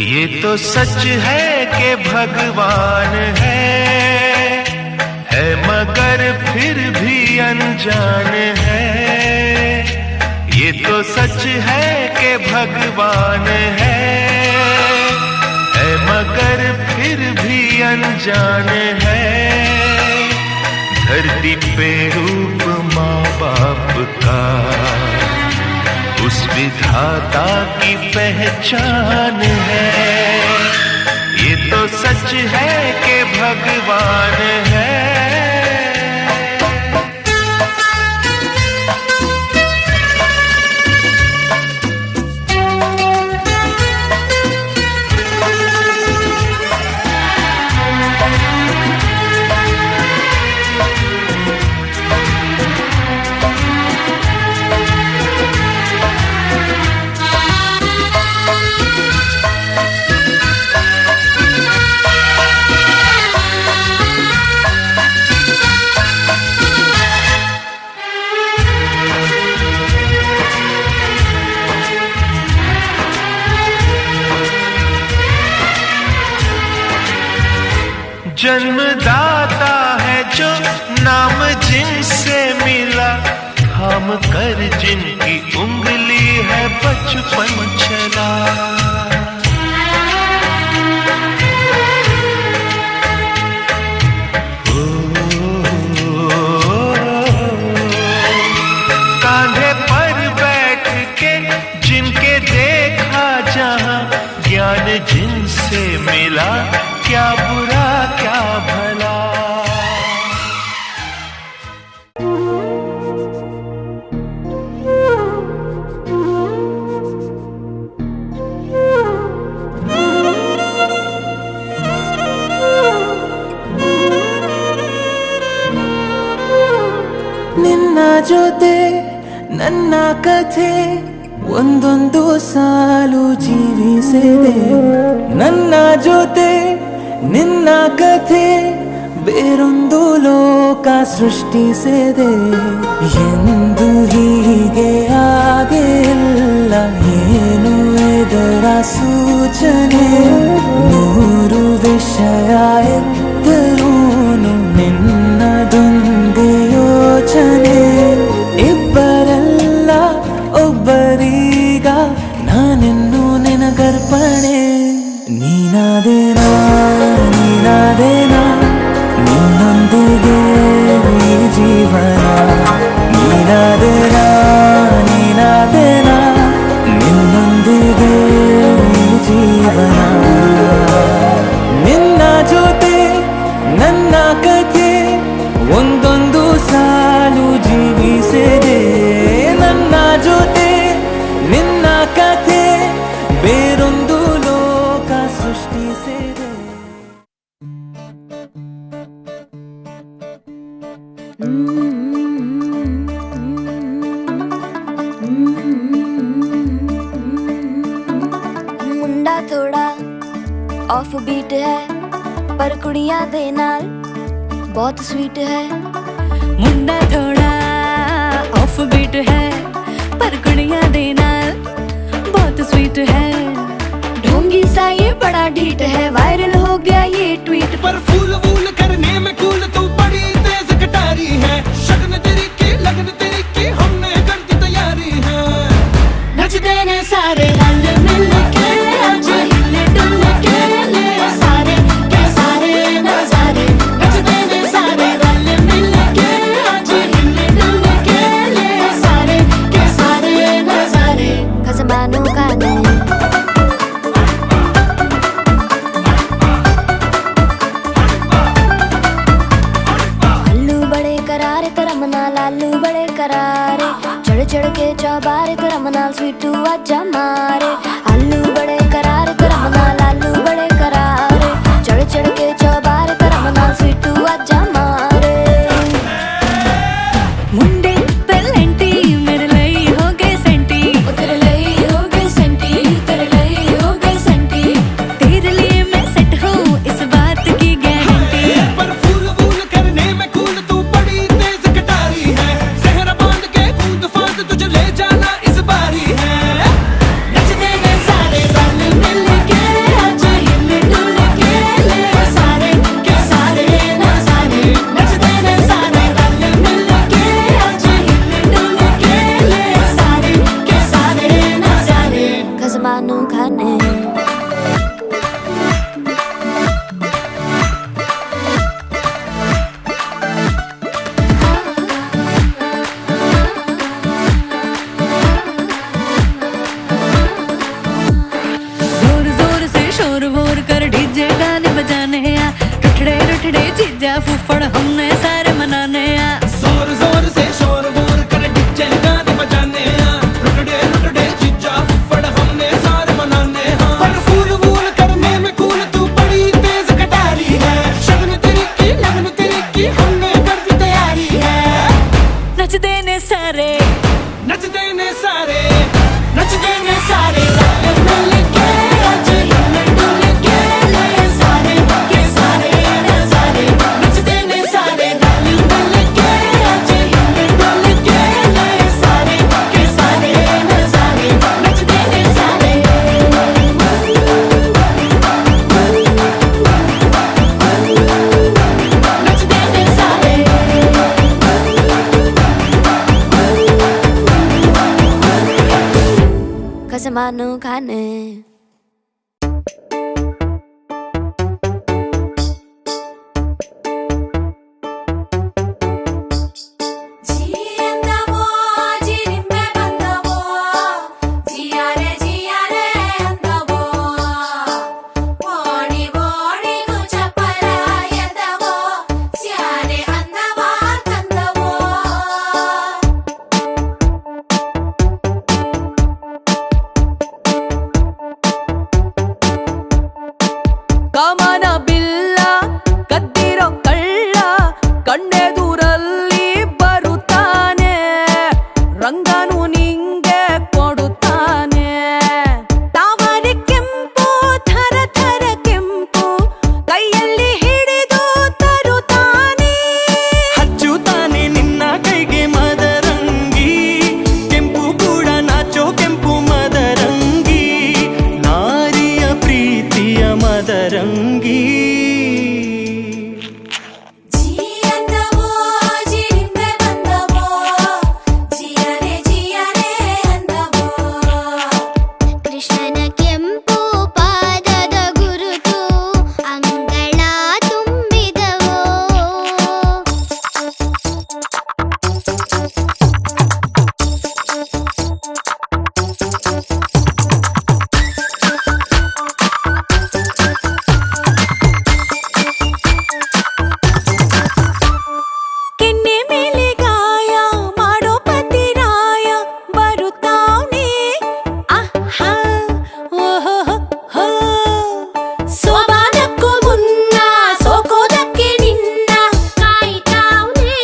ये तो सच है कि भगवान है मगर फिर भी अनजान है। ये तो सच है कि भगवान है मगर फिर भी अनजान है। धरती पे रूप माँ बाप का उस विधाता की पहचान है। ये तो सच है कि भगवान है। जन्मदाता है जो नाम जिनसे मिला, थाम कर जिनकी उंगली है बचपन चला। कांधे पर बैठ के जिनके देखा जहां, ज्ञान जिनसे मिला, क्या बुरा क्या भला। ನಿನ್ನ ಜೊತೆ ನನ್ನ ಕಥೆ ಒಂದೊಂದು ಸಾಲು ಜೀವಿಸಿದೆ, ನನ್ನ ಜೊತೆ ನಿನ್ನ ಕಥೆ ಬೇರೊಂದು ಲೋಕ ಸೃಷ್ಟಿಸಿದೆ. ಎಂದು ಹೀಗೆ ಆಗಿಲ್ಲ, ಏನು ಇದರ ಸೂಚನೆ? ನೂರು ವಿಷಯ ಇದ್ದರೂನು ನಿನ್ನದೊಂದೇ ಯೋಚನೆ. ಇಬ್ಬರಲ್ಲ ಒಬ್ಬರೀಗ ನಾನೆನ್ನು ನಿನಗರ್ಪಣೆ. ನೀನಾದೇನಾ ನೀನಾದೇನಾ ನಿನ್ನೊಂದಿಗೆ ಈ ಜೀವನ. ನೀನಾದೇನಾ ನೀನಾದೇನಾ ನಿನ್ನೊಂದಿಗೆ ಈ ಜೀವನ. ನಿನ್ನ ಜೊತೆ ನನ್ನ ಕಥೆ ಒಂದೊಂದು ಸಾಲು ಜೀವಿಸಿದೆ, ನನ್ನ ಜೊತೆ ನಿನ್ನ ಕಥೆ ಬೇರೊಂದು ಲೋಕ ಸೃಷ್ಟಿಸಿದೆ. मुंडा थोड़ा ऑफ बीट है पर कुड़ियां दे नाल बहुत स्वीट है। मुंडा थोड़ा ऑफ बीट है पर कुड़ियां दे नाल बहुत स्वीट है। ढोंगी सा ये बड़ा ढीठ है, वायरल हो गया ये ट्वीट पर फूल वूल करने में कूल तू बड़ी तेज कटारी है। शगन तेरी की लगन तेरी की हमने कर दी तैयारी है। नचते ने सारे रल मिल के आज हिले डुल के ले सारे के सारे नजारे। नचते ने सारे रल मिल के आज हिले डुल के ले सारे के सारे नजारे। खसमानों का नहीं कसमानु खाने जोर जोर से शोर वोर कर डीजे गाने बजाने आ रुठड़े रुठड़े जीजा फूफड़ हमने सारे मनाने आ जोर जोर से शोर वोर कर डीजे गाने बजाने हैं रुटड़े रुटड़े जीजा फुफड़ हमने सारे मनाने हैं पर फूल वूल करने में कूल तू बड़ी तेज कटारी है शगन तेरी की लगन तेरी की हमने कर दी तैयारी है नच देने सारे नच देने सारे नच देने सारे रल मिल के आज हिल डुल के ले सारे के सारे नजारे नच देने सारे रल मिल के आज हिल डुल के ले सारे के सारे नजारे नच देने सारे नच देने सारे कसमानु खाने ಜಿಯಂದವೋ ಜಿರಿಂಬೆ ಬಂದವೋ ಜಿಯಾರೆ ಅಂದವೋ ಓಡಿ ಓಡಿಗೂ ಚಪ್ಪರ ಎದ್ದವೋ ಸ್ಯಾನೆ ಅಂದವ ತಂದವೋ ಕಾಮನ ಬಿಲ್ಲ ಕದ್ದಿರೋ ಕಳ್ಳ ಕಣ್ಣೆದುರಲ್ಲಿ ಬರುತ್ತಾನೆ ರಂಗನು ನಿಂಗೆ ಕೊಡುತ್ತಾನೆ ತಾವರೆ ಕೆಂಪು ಥರ ಥರ ಕೆಂಪು ಕೈಯಲ್ಲಿ ಹಿಡಿದು ತರುತ್ತಾನೆ ಹಚ್ಚುತ್ತಾನೆ ನಿನ್ನ ಕೈಗೆ ಮದರಂಗಿ ಕೆಂಪು ಕೂಡ ನಾಚೋ ಕೆಂಪು ಮದರಂಗಿ ನಾರಿಯ ಪ್ರೀತಿಯ ಮದರಂಗಿ ಜಿಯಂದವೋ ಜಿರಿಂಬೆ ಬಂದವೋ ಜಿಯಾರೆ ಅಂದವೋ ಕೃಷ್ಣನ ಕೆಂಪು ಪಾದದ ಗುರುತು ಅಂಗಳ ತುಂಬಿದವೋ ಕೆನ್ನೆ ಮೇಲೆ ಗಾಯ ಮಾಡೋ ಪತಿರಾಯ ಬರುತ್ತಾನೆ ಆಹಾ ಓಹೋ ಹೋ ಸೋಬಾನಕ್ಕೂ ಮುನ್ನ ಸೋಕೋದಕ್ಕೆ ನಿನ್ನ ಕಾಯ್ತಾವ್ನೆ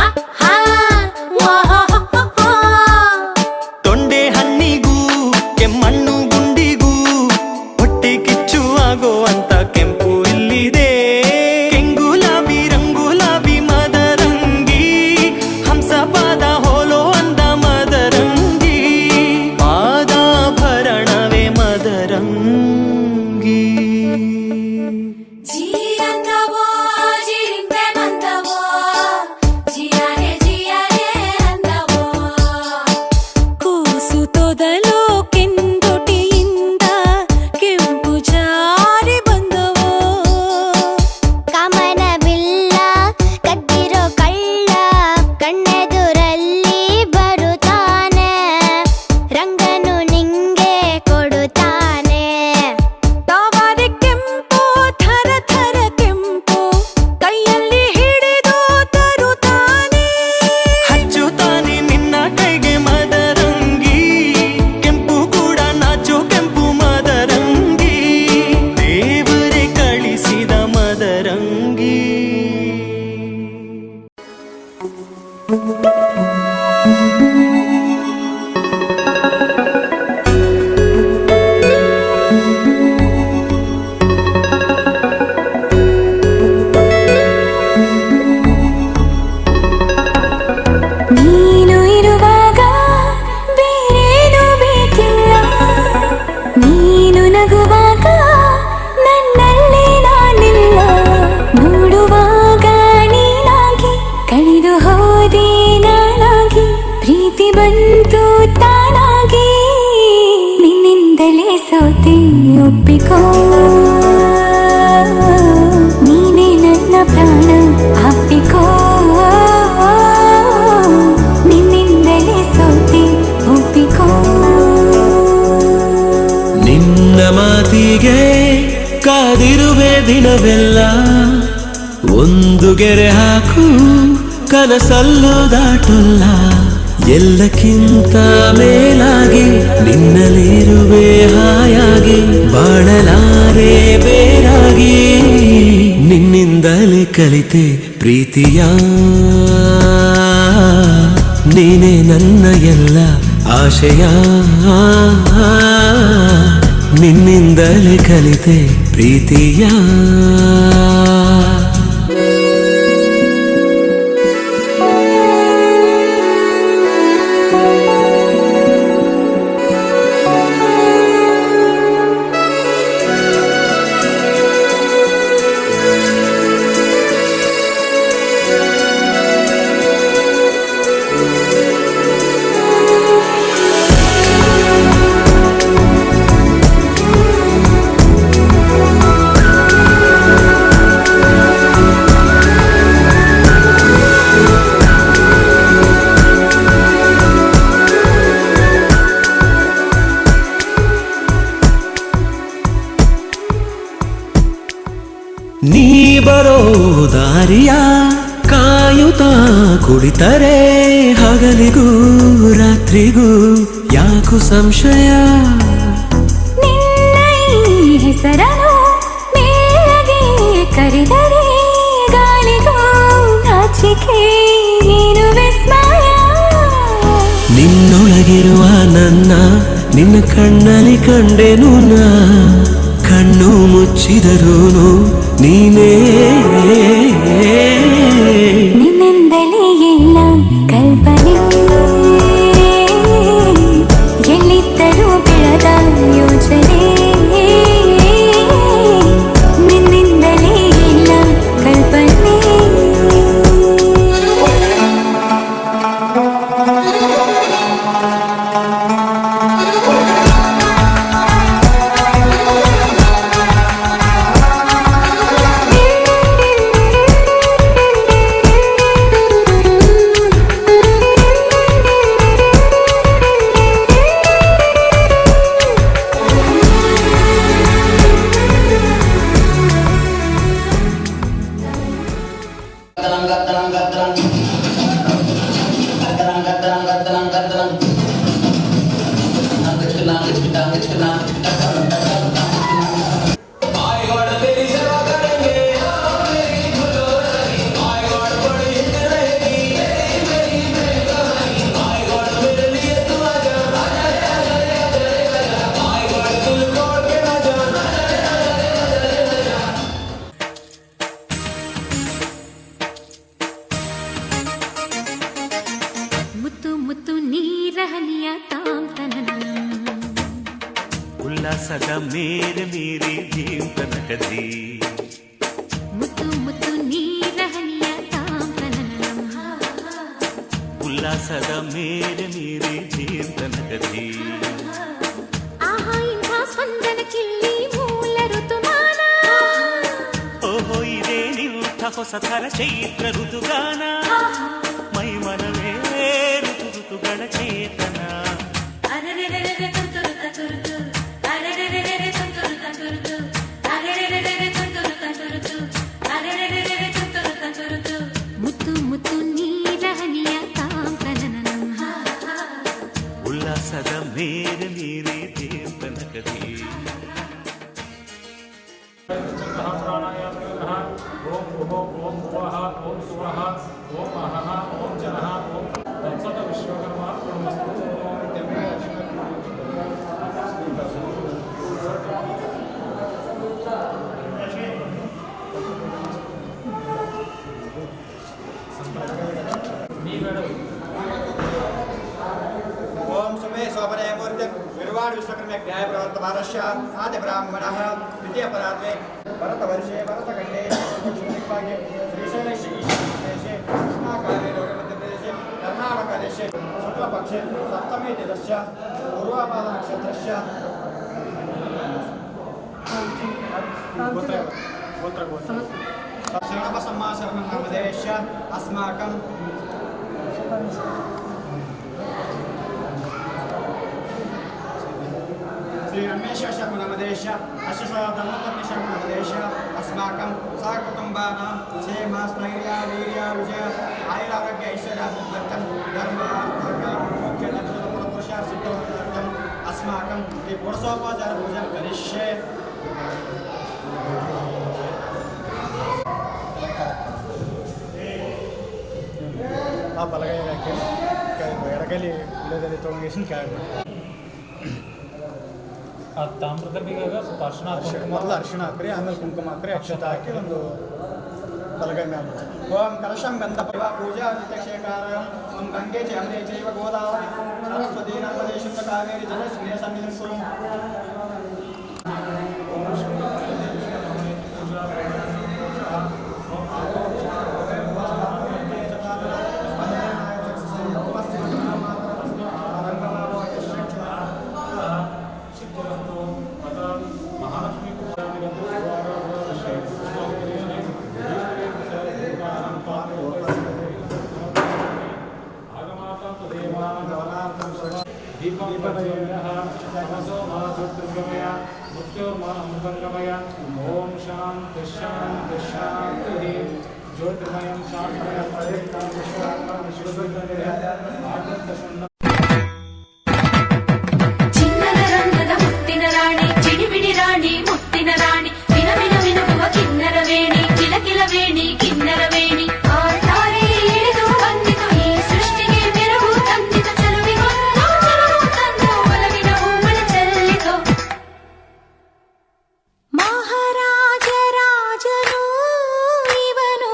ಆಹಾ ವಾಹಾ ತೊಂಡೆ ಹಣ್ಣಿಗೂ ಕೆಮ್ಮಣ್ಣು ಗುಂಡಿಗೂ ಹೊಟ್ಟೆ ಕಿಚ್ಚು ಆಗೋ ಅಂತ ಕೆಂಪು ಇಲ್ಲಿದೆ ಕೆಂಗುಲಾಬಿ ರಂಗುಲಾಬಿ ಮದರಂಗಿ ಹಂಸ ಪಾದ ಹೋಲೋ ಅಂದ ಮದರಂಗಿ ಪಾದಾಭರಣವೇ ಮದರಂಗಿ ಜಿಯಂದವೋ ಜಿರಿಂಬೆ ಬಂದವೋ ಜಿಯಾರೆ ಅಂದವೋ ಕೂಸು ತೊದಲು ಕೆಂದೊಟಿಯಿಂದ ಕೆಂಪು ಜಾರಿ ಬಂತು ಸೋತಿ ಒಪ್ಪಿಕೋ ನೀನೇ ನನ್ನ ಪ್ರಾಣ ಅಪ್ಪಿಕೋ ನಿನ್ನಿಂದಲೇ ಸೋತಿ ಒಪ್ಪಿಕೋ ನಿನ್ನ ಮಾತಿಗೆ ಕಾದಿರುವೆ ದಿನವೆಲ್ಲ ಒಂದು ಗೆರೆ ಹಾಕು ಕನಸಲ್ಲೂ ದಾಟಲ್ಲ ಎಲ್ಲಕ್ಕಿಂತ ಮೇಲಾಗಿ ನಿನ್ನಲ್ಲಿರುವೆ ಹಾಯಾಗಿ ಬಾಳಲಾರೆ ಬೇರಾಗಿ ನಿನ್ನಿಂದಲೇ ಕಲಿತೆ ಪ್ರೀತಿಯ ನೀನೇ ನನ್ನ ಎಲ್ಲ ಆಶಯ ನಿನ್ನಿಂದಲೇ ಕಲಿತೆ ಪ್ರೀತಿಯ ನೀ ಬರೋ ದಾರಿಯ ಕಾಯುತ್ತಾ ಕುಳಿತರೆ ಹಗಲಿಗೂ ರಾತ್ರಿಗೂ ಯಾಕು ಸಂಶಯ ನಿನ್ನ ಈ ಹೆಸರನ್ನು ಮೇಲಗೆ ಕರೆದರೆ ಗಾಳಿಗೂ ನಾಚಿಕೆ ಏನು ವಿಸ್ಮಯ ನಿನ್ನೊಳಗಿರುವ ನನ್ನ ನಿನ್ನ ಕಣ್ಣಲ್ಲಿ ಕಂಡೆನು ನಾ ಕಣ್ಣು ಮುಚ್ಚಿದರೂನು ನೀನೇ ನಿನ್ನಿಂದಲೇ ಎಲ್ಲ ಕಲ್ಪನೆ ಎಲ್ಲಿದ್ದರೂ ಬೆಳೆದ ಯೋಚನೆ ನಿನ್ನಿಂದಲೇ ಎಲ್ಲ ಕಲ್ಪನೆ ಉಲ್ಲಾಸದ ಮೇರೆ ಮೀರಿ ಜೀವನ ಕದಿ ಮುತ್ತು ಮುತ್ತು ನೀರ ಹನಿಯ ತಾಂತನನಂ ಉಲ್ಲಾಸದ ಮೇರೆ ಮೀರಿ ಜೀವನ ಕದಿ ಆಹಾ ಇಂಥ ಸ್ಪಂದನ ಕಿಲ್ಲಿ ಮೂಲ ಋತುಮಾನ ಓಹೋ ಇದೇ ನಿಂಥ ಹೊಸ ಥರ ಚೈತ್ರ ಋತುಗಾನ ಮೈ ಮನವೇ ಋತು ಋತುಗಳ ಚೇತನ ಮುತ್ತು ಮುತ್ತು ನೀರ ಹನಿಯ ತಾಂತನನಂ ಉಲ್ಲಾಸದ ಮೇರೆ ಮೀರಿ ಜೀವನ ಕದಿ ओम सुमे सोपने मूर्ति विर्वाण विश्वकर्म ज्ञाय प्रवर्त भारस्य आदि ब्राह्मणः द्वितीय परार्धे भरत वर्षे भरत खंडे दक्षिणदिग्भागे श्रीशैलदेशे कृष्णाकारे मध्य प्रदेशे कर्नाटक देशे शुक्लपक्षे सप्तमी दिनस्य पूर्वाभाद्र नक्षत्रस्य शरणपसम्माशरणं नामधेयस्य अस्माकं श्री रमेश्वर शर्मा नामधेयस्य अस्य धर्मपत्नी शर्मा नामधेयस्य अस्माकं सहकुटुम्बानां क्षेम स्थैर्य वीर्य विजय आयुरारोग्य ऐश्वर्याभिवृद्ध्यर्थं धर्म पुरुषार्थसिद्धर्थम् अस्माकं पुरुषोपचारपूजां करिष्ये ಆ ಬಲಗೈ ಹಾಕಿ ಎಡಗೈಲಿ ಇಲ್ಲದಲ್ಲಿ ತೊಗೊಂಡು ಕ್ಯಾರಿ ಆ ತಾಮ್ರದಲ್ಲಿ ಸ್ವಲ್ಪ ಅರ್ಶಿಣ ಮೊದಲು ಅರಿಶಿಣ ಹಾಕ್ರಿ ಆಮೇಲೆ ಕುಂಕುಮ ಹಾಕ್ರಿ ಅಕ್ಷತೆ ಹಾಕಿ ಒಂದು ಬಲಗೈ ಮೇಲೆ ಓಂ ಕಲಶಂ ಗಂಧ ಪೂಜಾ ನಿತ್ಯಕ್ಷೇಕಾರ ಓಂ ಗಂಗೆ ಚ ಯಮುನೆ ಚೈವ ಗೋದಾವರಿ ಸರಸ್ವತಿ ನರ್ಮದೆ ಶುದ್ಧ ಕಾವೇರಿ ಜಲಸ್ಮಿನ್ ಸನ್ನಿಧಿಂ ಕುರು ओम शांति शांति शांति ज्योतिर्मयं शांतमयं ಚಿನ್ನದ ರಂಗದ ಮುತ್ತಿನ ರಾಣಿ ಚಿಡಿಬಿಡಿ ರಾಣಿ ಮುತ್ತಿನ ರಾಣಿ ವಿನ ವಿನ ವಿನುಗುವ ಕಿನ್ನರ ವೇಣಿ ಕಿಲ ಕಿಲ ವೇಣಿ ಕಿನ್ನರ ವೇಣಿ ಆಟಾರೆ ಇಳಿದು ಬಂದಿತು ಈ ಸೃಷ್ಟಿಗೆ ಮೆರುಗು ತಂದಿತು ಚಲುವಿಗೊಂದು ಚಲುವು ತಂದು ಒಲವಿನ ಹೂಮಳ ಚೆಲ್ಲಿತು ಮಹಾರಾಜ ರಾಜನು ಇವನು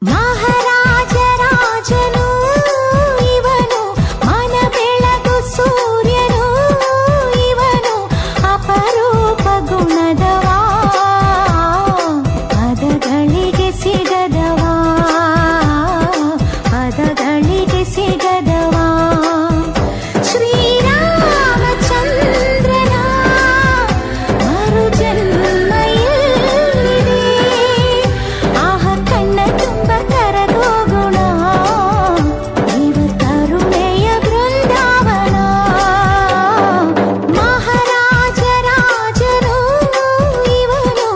ಮಹಾರಾಜ ರಾಜನು ಇವನು ಮನ ಬೆಳಗು ಸೂರ್ಯನು ಇವನು ಅಪರೂಪ ಗುಣದವಾ ಪದಗಳಿಗೆ ಸಿಗದವಾ ಪದಗಳಿಗೆ ಸಿಗದವಾ ಶ್ರೀರಾಮಚಂದ್ರನ ಮರು ಜನ್ಮ ಎಲ್ಲಿದೆ ಆಹ ಕಣ್ಣ ತುಂಬ ಕರಗೋ ಗುಣ ಇವ ಕರುಣೆಯ ಬೃಂದಾವನ ಮಹಾರಾಜ ರಾಜನು ಇವನು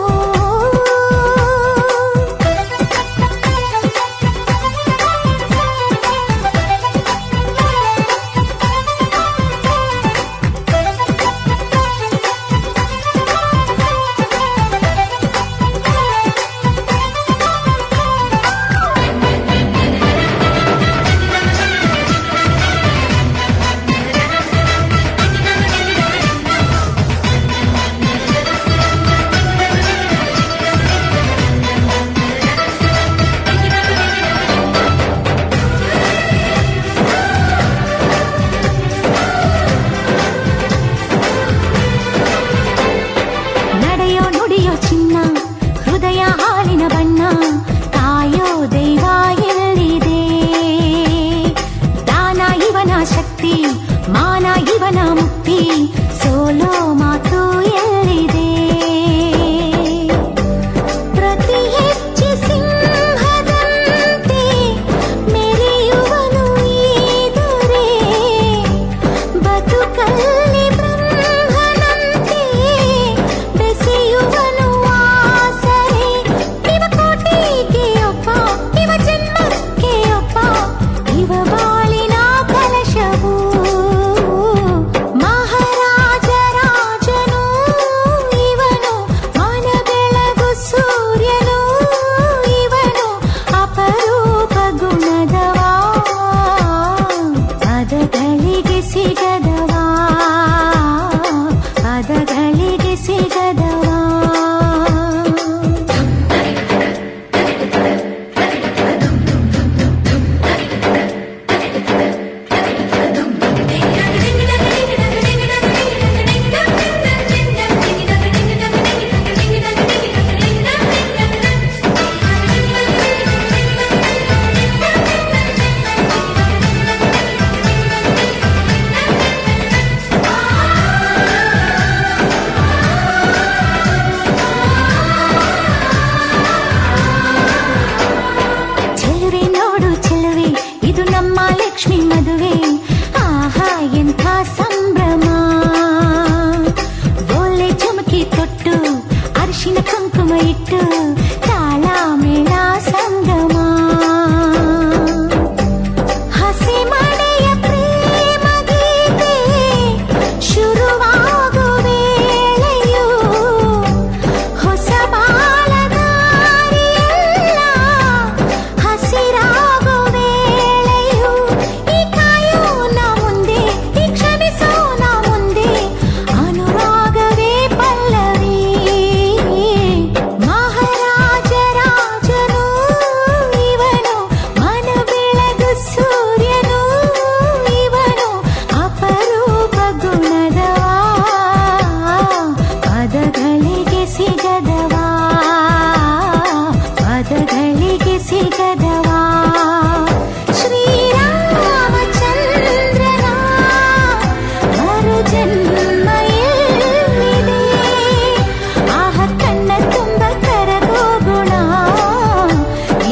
ನಡೆಯೋ ನುಡಿಯೋ ಚಿನ್ನ ಹೃದಯ ಹಾಲಿನ ಬಣ್ಣ ಕಾಯೋ ದೈವ ಎಲ್ಲಿದೆ ದಾನ ಇವನ ಶಕ್ತಿ ಮಾನ ಇವನ ಮುಕ್ತಿ ಸೋಲೋ ಮಾತು ಎಲ್ಲಿದೆ ಪ್ರತಿ ಹೆಜ್ಜೆ ಸಿಂಹದಂತೆ ಮೆರೆಯುವನು ಈದರೆ ಬದುಕಲ್ಲಿ ಬ್ರಹ್ಮನಂತೆ ಬೆಸೆಯುವನು ಆಸರೆ ಇವ ಕೋಟಿಗೆ ಒಬ್ಬ ಇವ ಜನ್ಮಕ್ಕೆ ಒಬ್ಬ ಇವ ಬಾಳಿನ ಕಲಶವು ಮಹಾರಾಜ ಇಟ್ಟು ತಾಳ ಮೇಳ ಸಂಗಮ ಹಸಿ ಮಳೆಯ ಪ್ರೇಮ ಗೀತೆ ಶುರುವಾಗೋ ವೇಳೆಯು ಹೊಸ ಬಾಳದಾರಿಯೆಲ್ಲ ಹಸಿರಾಗೋ ವೇಳೆಯು ಈ ಕಾಯೋಣ ಮುಂದೆ ಈ ಕ್ಷಮಿಸೋಣ ಮುಂದೆ ಅನುರಾಗವೇ ಪಲ್ಲವಿ ಮಹಾರಾಜರಾಜನು ಇವನು ಮನ ಬೆಳಗು ಸೂರ್ಯನು ಇವನು ಅಪರೂಪ ಗುಣದವ ಪದಗಳಿಗೆ ಸಿಗದವಾ ಪದಗಳಿಗೆ ಸಿಗದವಾ ಶ್ರೀರಾಮಚಂದ್ರನ ಮರು ಜನ್ಮ ಎಲ್ಲಿದೆ ಆಹ ಕಣ್ಣ ತುಂಬ ಕರಗೋ ಗುಣ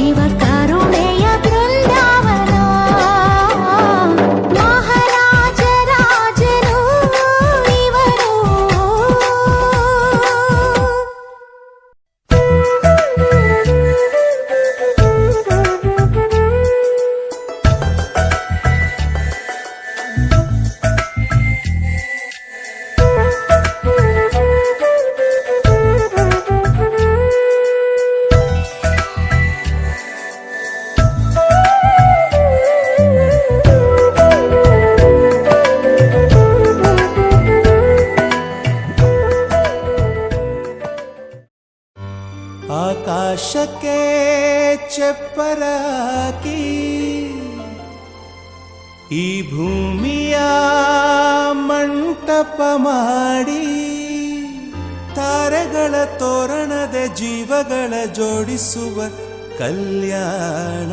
ಇವ ಕರುಣೆಯ ಬೃಂದಾವನ ಮಹಾರಾಜರಾಜನು ಇವನು ಆಕಾಶಕ್ಕೆ ಚಪ್ಪರಾಕಿ ಈ ಭೂಮಿಯ ಮಂಟಪ ಮಾಡಿ ತಾರೆಗಳ ತೋರಣದ ಜೀವಗಳ ಜೋಡಿಸುವ ಕಲ್ಯಾಣ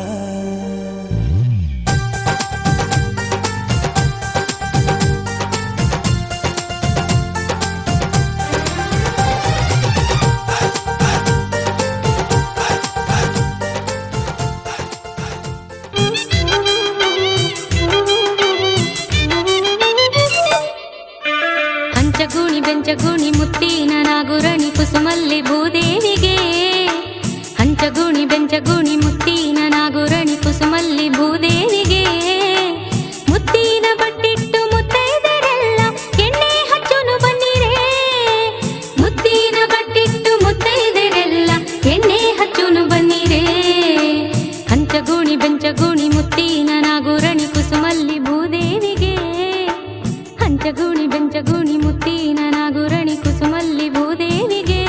ಹಂಚಗೂಣಿ ಬೆಂಚಗೂಣಿ ಮುತ್ತಿನ ನಾಗುರಣಿ ಕುಸುಮಲ್ಲಿ ಭೂದೇವಿಗೆ ಹಂಚಗೂಣಿ ಬೆಂಚಗೂಣಿ ಮುತ್ತಿನ ನಾಗುರಣಿ ಕುಸುಮಲ್ಲಿ ಭೂದೇವಿಗೆ ಮುತ್ತಿನ ಬಟ್ಟಿಟ್ಟು ಮುತ್ತೈದೆರೆಲ್ಲ ಎಣ್ಣೆ ಹಚ್ಚುನು ಬನ್ನಿರೇ ಮುತ್ತಿನ ಬಟ್ಟಿಟ್ಟು ಮುತ್ತೈದೆರೆಲ್ಲ ಎಣ್ಣೆ ಹಚ್ಚುನು ಬನ್ನಿರೇ ಹಂಚಗೂಣಿ ಬೆಂಚಗೂಣಿ ಮುತ್ತಿನ ನಾಗುರಣಿ ಕುಸುಮಲ್ಲಿ ಭೂದೇವಿಗೆ ಹಂಚಗೂಣಿ ಬೆಂಚಗೂಣಿ ಮುತ್ತಿನ ನಾಗುರಣಿ ಕುಸುಮಲ್ಲಿ ಭೂದೇವಿಗೆ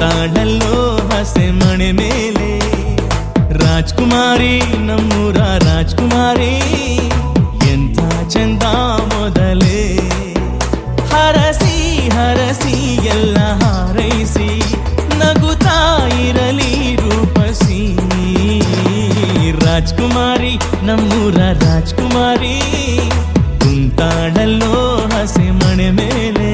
ಕುಂತಾಳಲ್ಲೋ ಹಸೆ ಮಣೆ ಮೇಲೆ ರಾಜ್ಕುಮಾರಿ ನಮ್ಮೂರ ರಾಜ್ಕುಮಾರಿ ಎಂಥ ಚಂದ ಮೊದಲೇ ಹರಸಿ ಹರಸಿ ಎಲ್ಲ ಹಾರೈಸಿ ನಗುತ್ತಾ ಇರಲಿ ರೂಪಸಿ ರಾಜ್ಕುಮಾರಿ ನಮ್ಮೂರ ರಾಜ್ಕುಮಾರಿ ಕುಂತಾಳಲ್ಲೋ ಹಸೆ ಮಣೆ ಮೇಲೆ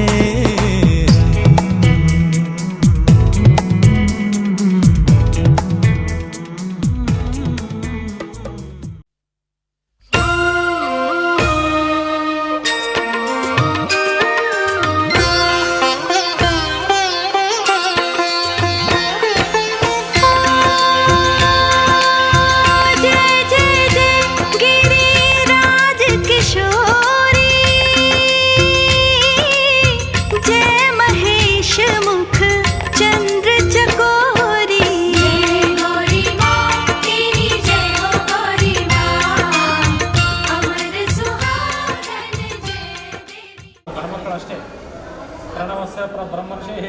प्रणवस्य ब्रह्मर्षिः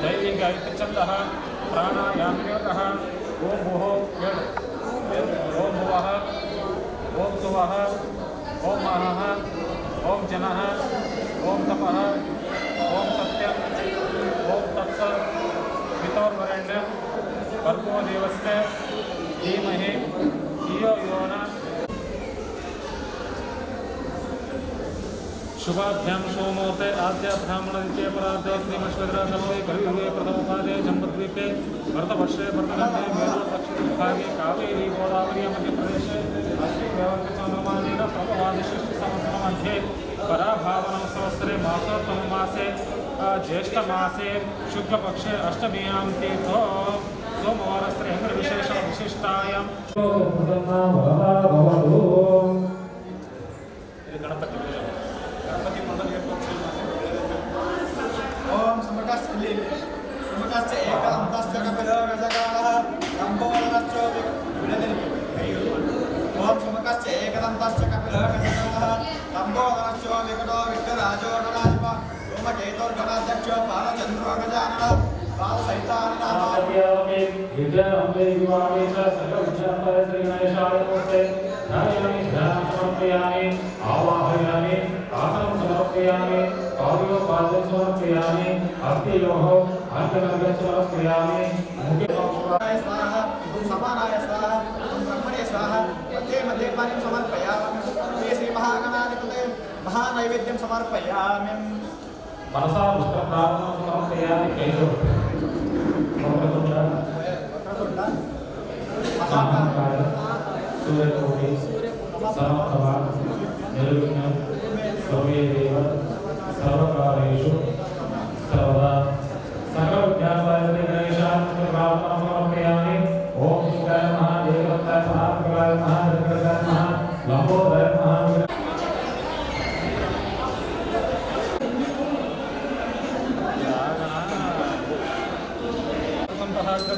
दैवी गायत्रीछन्दः प्राणायामयोगः ॐ भुः ॐ भुवः ॐ सुवः ॐ महः ॐ जनः ॐ तपः ॐ सत्यम् ॐ तत्सत् पितोर्वरेण्यं भर्गो देवस्य धीमहि धियो यो नः शुभाभ्याम सोमोते आद्य ब्राह्मण द्वितीय परार्धे श्रीमश्वरा समवे कलियुगे प्रथमोपादे जम्बद्वीपे भरतवर्षे भरतखण्डे मेरु दक्षिणभागे कावेरी गोदावरी मध्यप्रदेशे अश्विनवचन्द्रमानेन प्रभवादिशिष्टसंवत्सरमध्ये पराभावनं संवत्सरे मासोत्तममासे ज्येष्ठमासे शुक्लपक्षे अष्टम्यां तीर्थो सोमवारस्त्रे विशेषविशिष्टायां गणपति ओम समकस्य एकदन्तस्य कपिलो गजगाः लम्बोदरश्चो विदधति ओम समकस्य एकदन्तस्य कपिलो गजगाः लम्बोदरश्चो विकटो विघ्नराजो गणाधिप ओमकेतो गणाध्यक्षो बालचन्द्रो गजाननः आवाहयामि आसनं समर्पयामि पादयोपाद्यं समर्पयामि हस्तियोः अर्घ्यमर्घ्यं समर्पयामि स्वाहा समानाय स्वाहा ब्रह्मणे स्वाहा मध्ये मध्ये पानीं समर्पयामि श्री महागणाधिपते महानैवेद्यं समर्पयामि मनसा पुष्पप्रार्थनां समर्पयामि केशव महाकाय सूर्यकोटि समप्रभा निर्विघ्नं सर्वैरेव सर्वकारेषु सर्वदा सकलविद्यालये गणेशान् प्रार्थनां समर्पयामि ओम शिवाय नमः देवताय नमः प्रभवाय नमः जगन्नाथाय नमः लंबोदराय नमः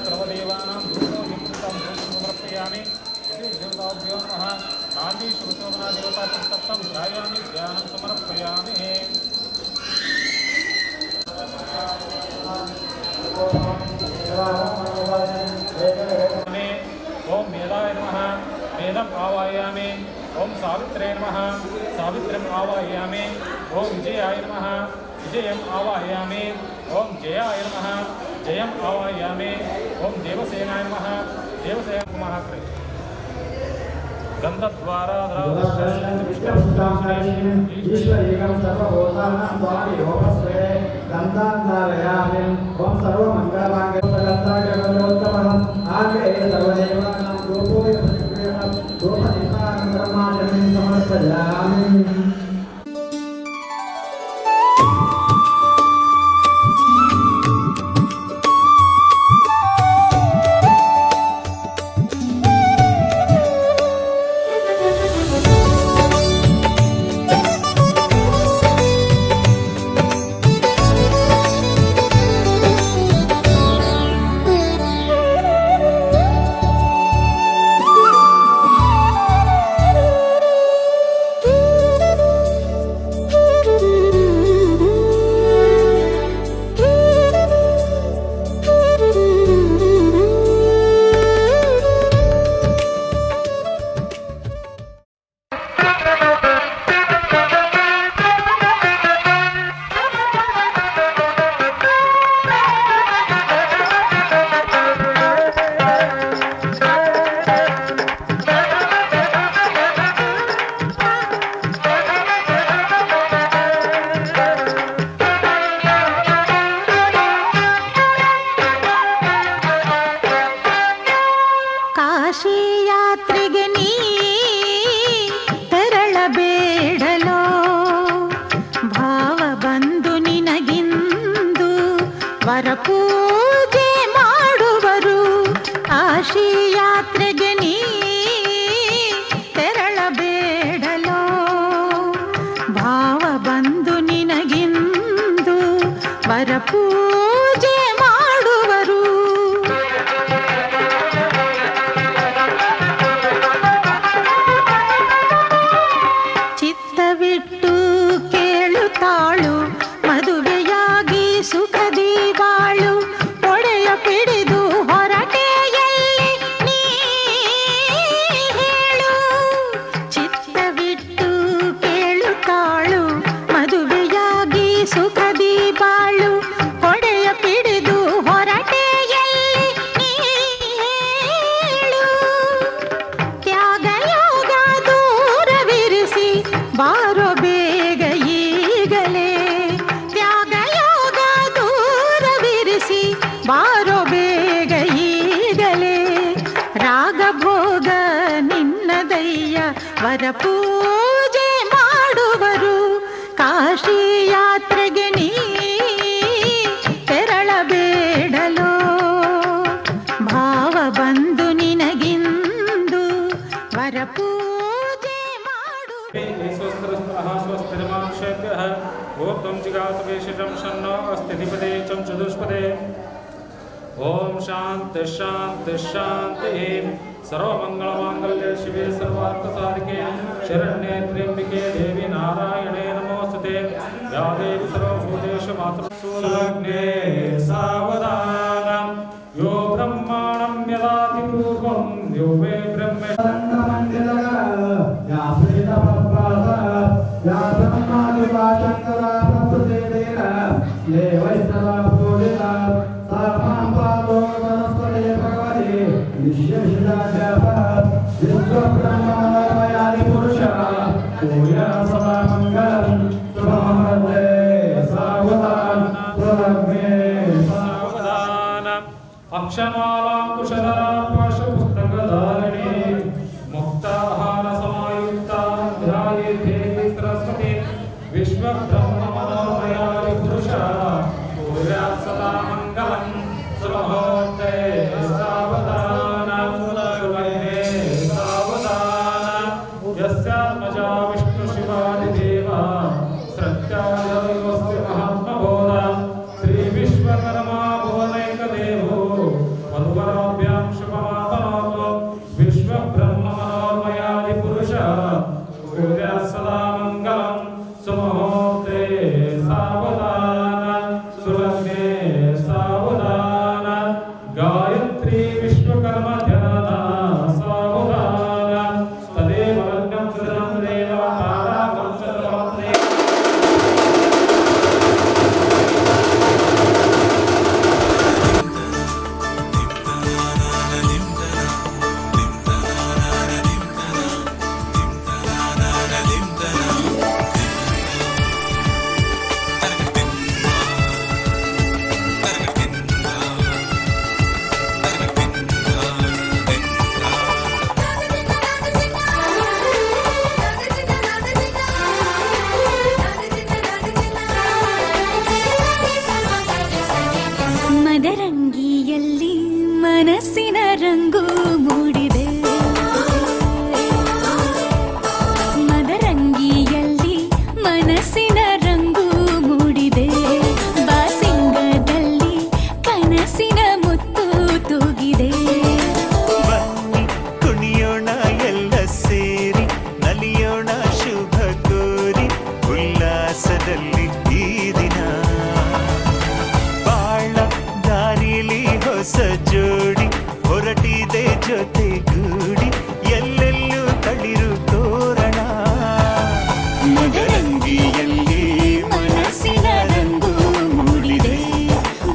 सर्वदेवानां दूरोऽभिमुखं समर्पयामि देवताभ्यो नमः नान्दी शुभशोभना देवता तत्तं ध्यायामि ध्यानं समर्पयामि ओम वेदाय नमः वेदम् आवाहयामि ओम सावित्रे नमः सावित्रीम् आवाहयामि ओम विजयाय नमः विजयम् आवाहयामि ओम जयाय नमः जयम् आवाहयामि ओम देवसेनाय नमः देवसेनाय नमः गन्धद्वारा ईश्वरीकं सर्वभूतानां स्वामी योगस्वे गन्धान्धारयामि ओम सर्वमङ्गलमाङ्गल्ये गन्धागणोत्तमः आगे सर्वदेवानां रूपोय रूपनिर्माणं ब्रह्माण्डं समर्पयामि ವರಪೂಜೆ ಮಾಡುವರು ಕಾಶಿ ಯಾತ್ರೆಗೆ ನೀ ತೆರಳಬೇಡಲೋ ಭಾವ ಬಂದು ನಿನಗಿಂದು ವರಪೂಜೆ ಮಾಡುವರು ಚಿತ್ತವಿಟ್ಟು ಕೇಳುತ್ತಾಳು ಮದುವೆಯಾಗಿ ಸುಖದಿ ಬಾಳು ಒಡೆಯ ಪಿಡಿದು ಹೊರಟೆಯಲ್ಲಿ ನೀ ಹೇಳು ಚಿತ್ತವಿಟ್ಟು ಕೇಳುತ್ತಾಳು ಮದುವೆಯಾಗಿ ಸುಖದಿ ಬಾಳು ಒಡೆಯ ಪಿಡಿದು ಹೊರಟೆಯಲ್ಲಿ ನೀ ಹೇಳು ತ್ಯಾಗಯೋಗ ದೂರವಿರಿಸಿ ಬಾರೋ ಬೇಗ ಈಗಲೇ ತ್ಯಾಗಯೋಗ ದೂರವಿರಿಸಿ ಬಾರೋ ಬೇಗ ಈಗಲೇ ರಾಗಭೋಗ ನಿನ್ನದಯ್ಯ ವರಪೂಜೆ ಮಾಡುವರು ಕಾಶಿ ಯಾತ್ರೆಗೆ ನೀ ತೆರಳಬೇಡಲೋ ಭಾವ ಬಂದು ನಿನಗಿಂದು ವರಪೂಜೆ ಮಾಡು स्वस्तिर्माक्षेभ्यः ॐ जिगातवेशितं शन्नो अस्तिधिपदे चं चतुष्पदे ॐ शान्ति शान्ति शान्तिः सर्वमङ्गलमाङ्गल्ये शिवे सर्वार्थसाधिके शरण्ये त्र्यम्बिके देवी नारायणे नमोस्तुते या देवी सर्वभूतेषु मातृसूलग्ने सावधानं यो ब्रह्माणं यदाति पूर्वं यो वै ब्रह्म अक्षमालां कुशलरां पाशपुस्तकधारिणी मुक्ताहार समायुक्तां ध्यायेते सरस्वती विश्वब्रह्ममनोमयारि पुरुषा कुर्यात् सदा मङ्गलं सुमुहूर्ते सावधानं सुलग्ने सावधानं यस्यात्मजा विष्णुशिवादिदेवा श्रद्धायोऽस्य महात्मबोधा श्रीविश्वकर्मा भुवनैकदेवो मधुवराभ्यां शुभमातनोतु विश्वब्रह्ममनोमयादि पुरुषः कुर्यात् सदा मङ्गलं सुमुहूर्ते सावधानं सुलग्ने सावधानं गायत्री विश्वकर्मा ध्याना सावधानं तदेव लग्नं सदनं देव ताराकं चन्द्रमत्रे ಮದರಂಗಿಯಲ್ಲಿ ಮನಸ್ಸಿನ ರಂಗು ಮೂಡಿದೆ ಮದರಂಗಿಯಲ್ಲಿ ಮನಸ್ಸಿನ ರಂಗು ಮೂಡಿದೆ ಬಾಸಿಂಗದಲ್ಲಿ ಕನಸಿನ ಮುತ್ತು ತೂಗಿದೆ ಬನ್ನಿ ಕುಣಿಯೋಣ ಎಲ್ಲ ಸೇರಿ ನಲಿಯೋಣ ಶುಭ ಕೋರಿ ಉಲ್ಲಾಸದಲ್ಲಿ ಈ ದಿನ ಬಾಳ ದಾರಿಲಿ ಹೊಸ ಜೋಡಿ ಹೊರಟಿದೆ ಜೊತೆಗೂಡಿ ಎಲ್ಲೆಲ್ಲೂ ತಳಿರು ತೋರಣ ಮದರಂಗಿಯಲ್ಲಿ ಮನಸ್ಸಿನ ರಂಗು ಮೂಡಿದೆ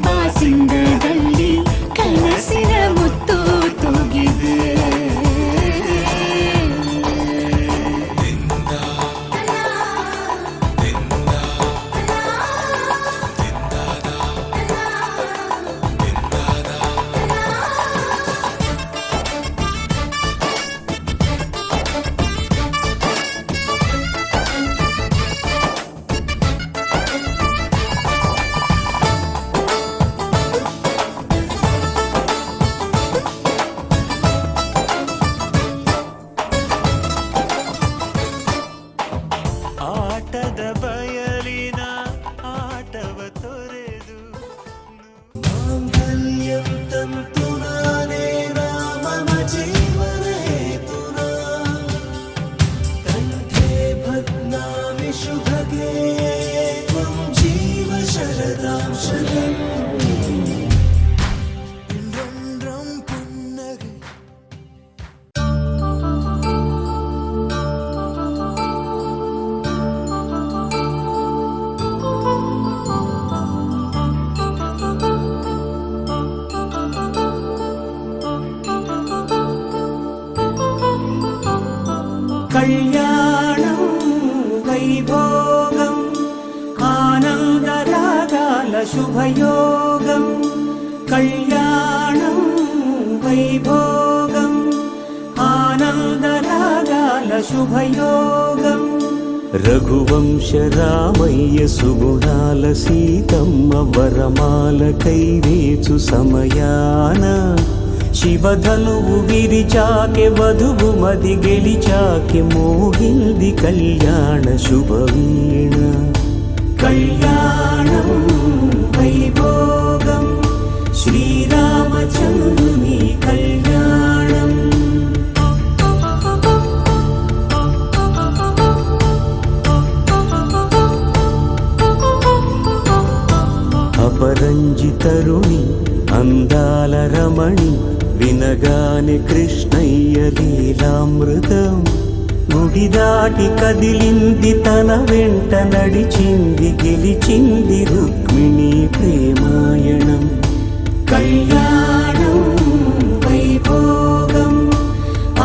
ಬಾಸಿಂಗದಲ್ಲಿ ಕನಸಿನ ಮುತ್ತು ತೂಗಿದೆ माङ्गल्यं तन्तुनानेन मम जीवनहेतुना कण्ठे बध्नामि शुभगे त्वं जीव शरदां शतम् कल्याणं वैभोगम् आनन्दरागाल शुभयोगं कल्याणं वैभोगम् आनन्दरागाल शुभयोगम् रघुवंश रामय्य सुगुणाल सीतम्म वरमाल कैवेचु समयान शिवधनुవు విరిచాకే వధువు మది గెలిచాకే మోగింది కళ్యాణ శుభవీణ कल्याणं वैभोगं श्रीरामचन्द्रुनि कल्याणम् अपरञ्जितरुणि అందాల రమణి వినగానే కృష్ణయ్య లీలామృతం గుడి దాటి కదిలింది తన వెంట నడిచింది గెలిచింది రుక్మిణి ప్రేమాయణం कल्याणं वैभोगम्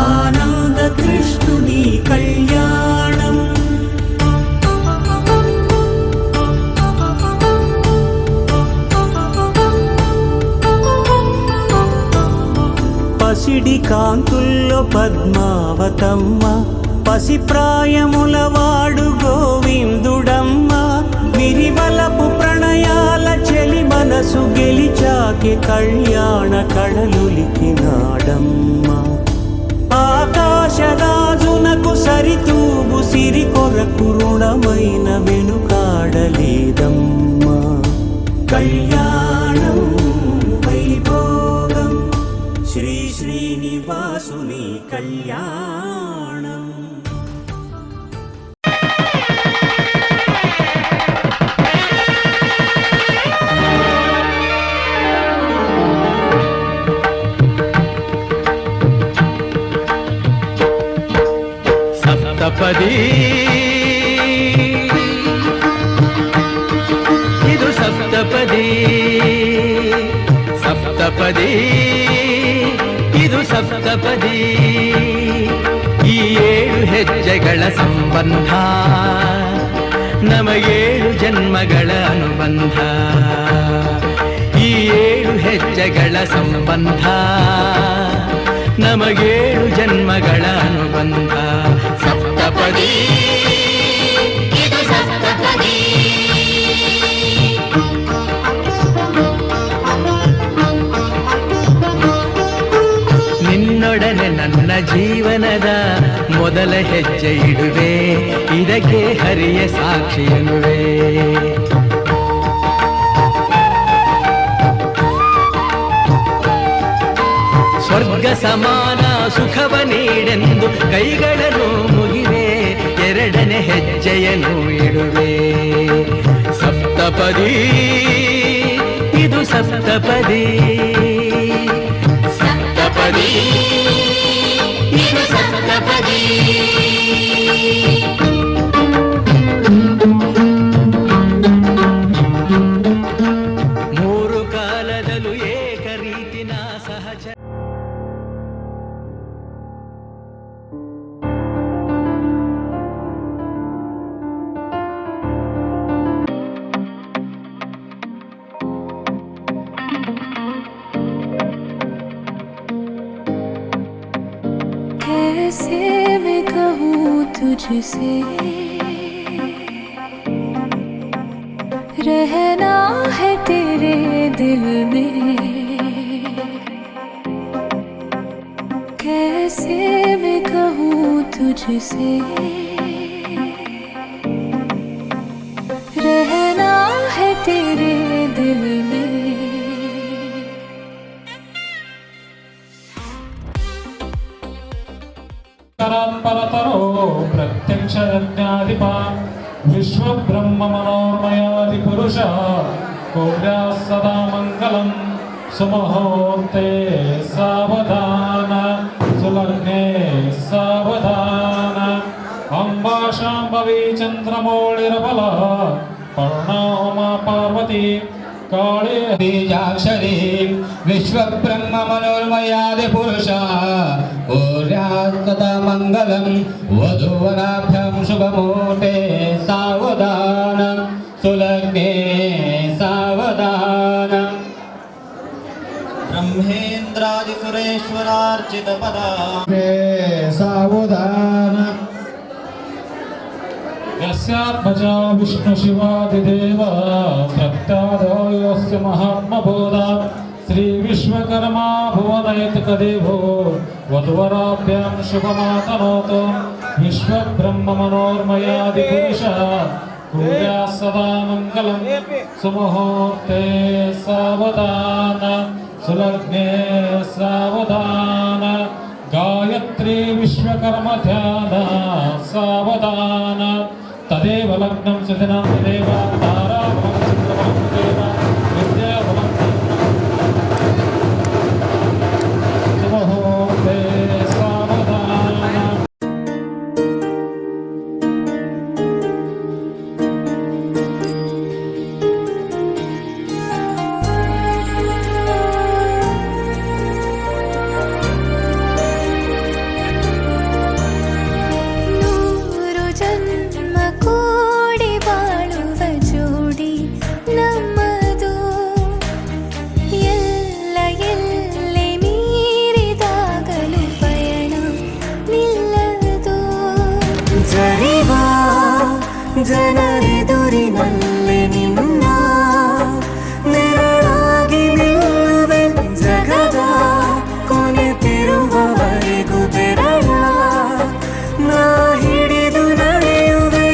आनन्द कृष्णुनि कल्याणम् పసిడి కాంతుల్లో పద్మావతమ్మ పసిప్రాయముల వాడు గోవిందుడమ్మ విరివలపు ప్రణయాల చెలి మనసు గెలిచాకే కళ్యాణ కళలులికినాడమ్మ ఆకాశరాజునకు సరితూగు సిరి కొరకు రుణమైన వెనుకాడలేదమ్మా कल्याणं वैभोगम् श्री श्रीनिवासुनि कल्याणम् ಸಪ್ತಪದಿ ಇದು ಸಪ್ತಪದಿ ಸಪ್ತಪದಿ ಇದು ಸಪ್ತಪದಿ ಈ ಏಳು ಹೆಜ್ಜೆಗಳ ಸಂಬಂಧ ನಮಗೇಳು ಜನ್ಮಗಳ ಅನುಬಂಧ ಈ ಏಳು ಹೆಜ್ಜೆಗಳ ಸಂಬಂಧ ನಮಗೇಳು ಜನ್ಮಗಳ ಅನುಬಂಧ ಸಪ್ತಪದಿ ಇದು ಸಪ್ತಪದಿ ನಿನ್ನೊಡನೆ ನನ್ನ ಜೀವನದ ಮೊದಲ ಹೆಜ್ಜೆ ಇಡುವೆ ಇದಕ್ಕೆ ಹರಿಯ ಸಾಕ್ಷಿ ಎನ್ನುವೆ ಸ್ವರ್ಗ ಸಮಾನ ಸುಖವ ನೀಡೆಂದು ಕೈಗಳನ್ನು ಮುಗಿವೆ ಎರಡನೇ ಹೆಜ್ಜೆಯನ್ನು ಇಡುವೆ ಸಪ್ತಪದಿ ಇದು ಸಪ್ತಪದಿ ಸಪ್ತಪದಿ ಇದು ಸಪ್ತಪದಿ ಮೂರು ಕಾಲದಲ್ಲೂ ಏಕ ರೀತಿನ ಸಹಜ कैसे मैं कहूँ तुझसे रहना है तेरे दिल में कैसे मैं कहूँ तुझसे रहना है तेरे दिल में ಪರತರೋ ಪ್ರತ್ಯಕ್ಷ ಯಜ್ಞಾಧಿಪ ವಿಶ್ವಬ್ರಹ್ಮ ಮನೋರ್ಮಯಾದಿ ಪುರುಷ ಕೋವ್ಯಾ ಸದಾ ಮಂಗಲಂ ಸುಮುಹೂರ್ತೆ ಸಾವಧಾನ ಸುಲಗ್ನೆ ಸಾವಧಾನ ಅಂಬಾ ಶಾಂಭವಿ ಚಂದ್ರಮೌಳಿರಬಲ ಪರ್ಣಾ ಉಮಾ ಪಾರ್ವತಿ ಕಾಳಿ ಬೀಜಾಕ್ಷರಿ ವಿಶ್ವಬ್ರಹ್ಮ ಮನೋರ್ಮಯಾದಿ ಪುರುಷ ಓರ್ಯಾತ್ಮತ ಮಂಗಲಂ ವಧೂವರಾಭ್ಯಾಂ ಶುಭಮೂರ್ತೆ ಸಾವಧಾನ ಸುಲಗ್ನೆ ಸಾವಧಾನ ಬ್ರಹ್ಮೇಂದ್ರಾದಿ ಸುರೇಶ್ವರಾರ್ಚಿತ ಪದ ಸಾವಧಾನ ಯಸ್ಯಾತ್ಮಜಾ ವಿಷ್ಣು ಶಿವಾದಿದೇವ ಪ್ರತ್ಯಾದಯೋಸ್ಯ ಮಹಾತ್ಮಬೋಧ ಶ್ರೀ ವಿಶ್ವಕರ್ಮಾ ಭುವನೈತಿಕದೇವೋ ವಧುವರಾಭ್ಯಾಂ ಶುಭಮಾತನೋತು ವಿಶ್ವಬ್ರಹ್ಮ ಮನೋರ್ಮಯಾದಿ ಪುರುಷ ಕೂರ್ಯಾ ಸದಾ ಮಂಗಲಂ ಸುಮುಹೂರ್ತೆ ಸಾವಧಾನ ಸುಲಗ್ನೆ ಸಾವಧಾನ ಗಾಯತ್ರಿ ವಿಶ್ವಕರ್ಮ ಧ್ಯಾನ ಸಾವಧಾನ ತದೇವ ಲಗ್ನಂ ಸುದಿನಂ ತದೇವ ತಾರಾಬಲಂ ಚಂದ್ರಬಲಂ ತದೇವ ವಿದ್ಯಾಬಲಂ ಸುಮುಹೂರ್ತೆ ಸಾವಧಾನ ನೂರು ಜನ್ಮ ಕೂಡಿ ಬಾಳುವ ಜೋಡಿ ನಮ್ಮದು ಎಲ್ಲ ಎಲ್ಲೆ ಮೀರಿದಾಗಲೂ ಪಯಣ ನಿಲ್ಲದು ಜರಿವಾ ಜನರೆದುರಿನಲ್ಲಿ ನಿನ್ನ ನೆರಳಾಗಿ ನಿಲ್ಲುವೆ ಜಗದ ಕೊನೆತಿರುವವರೆಗೂ ಬೆರಳ ನಾ ಹಿಡಿದು ನಡೆಯುವೆ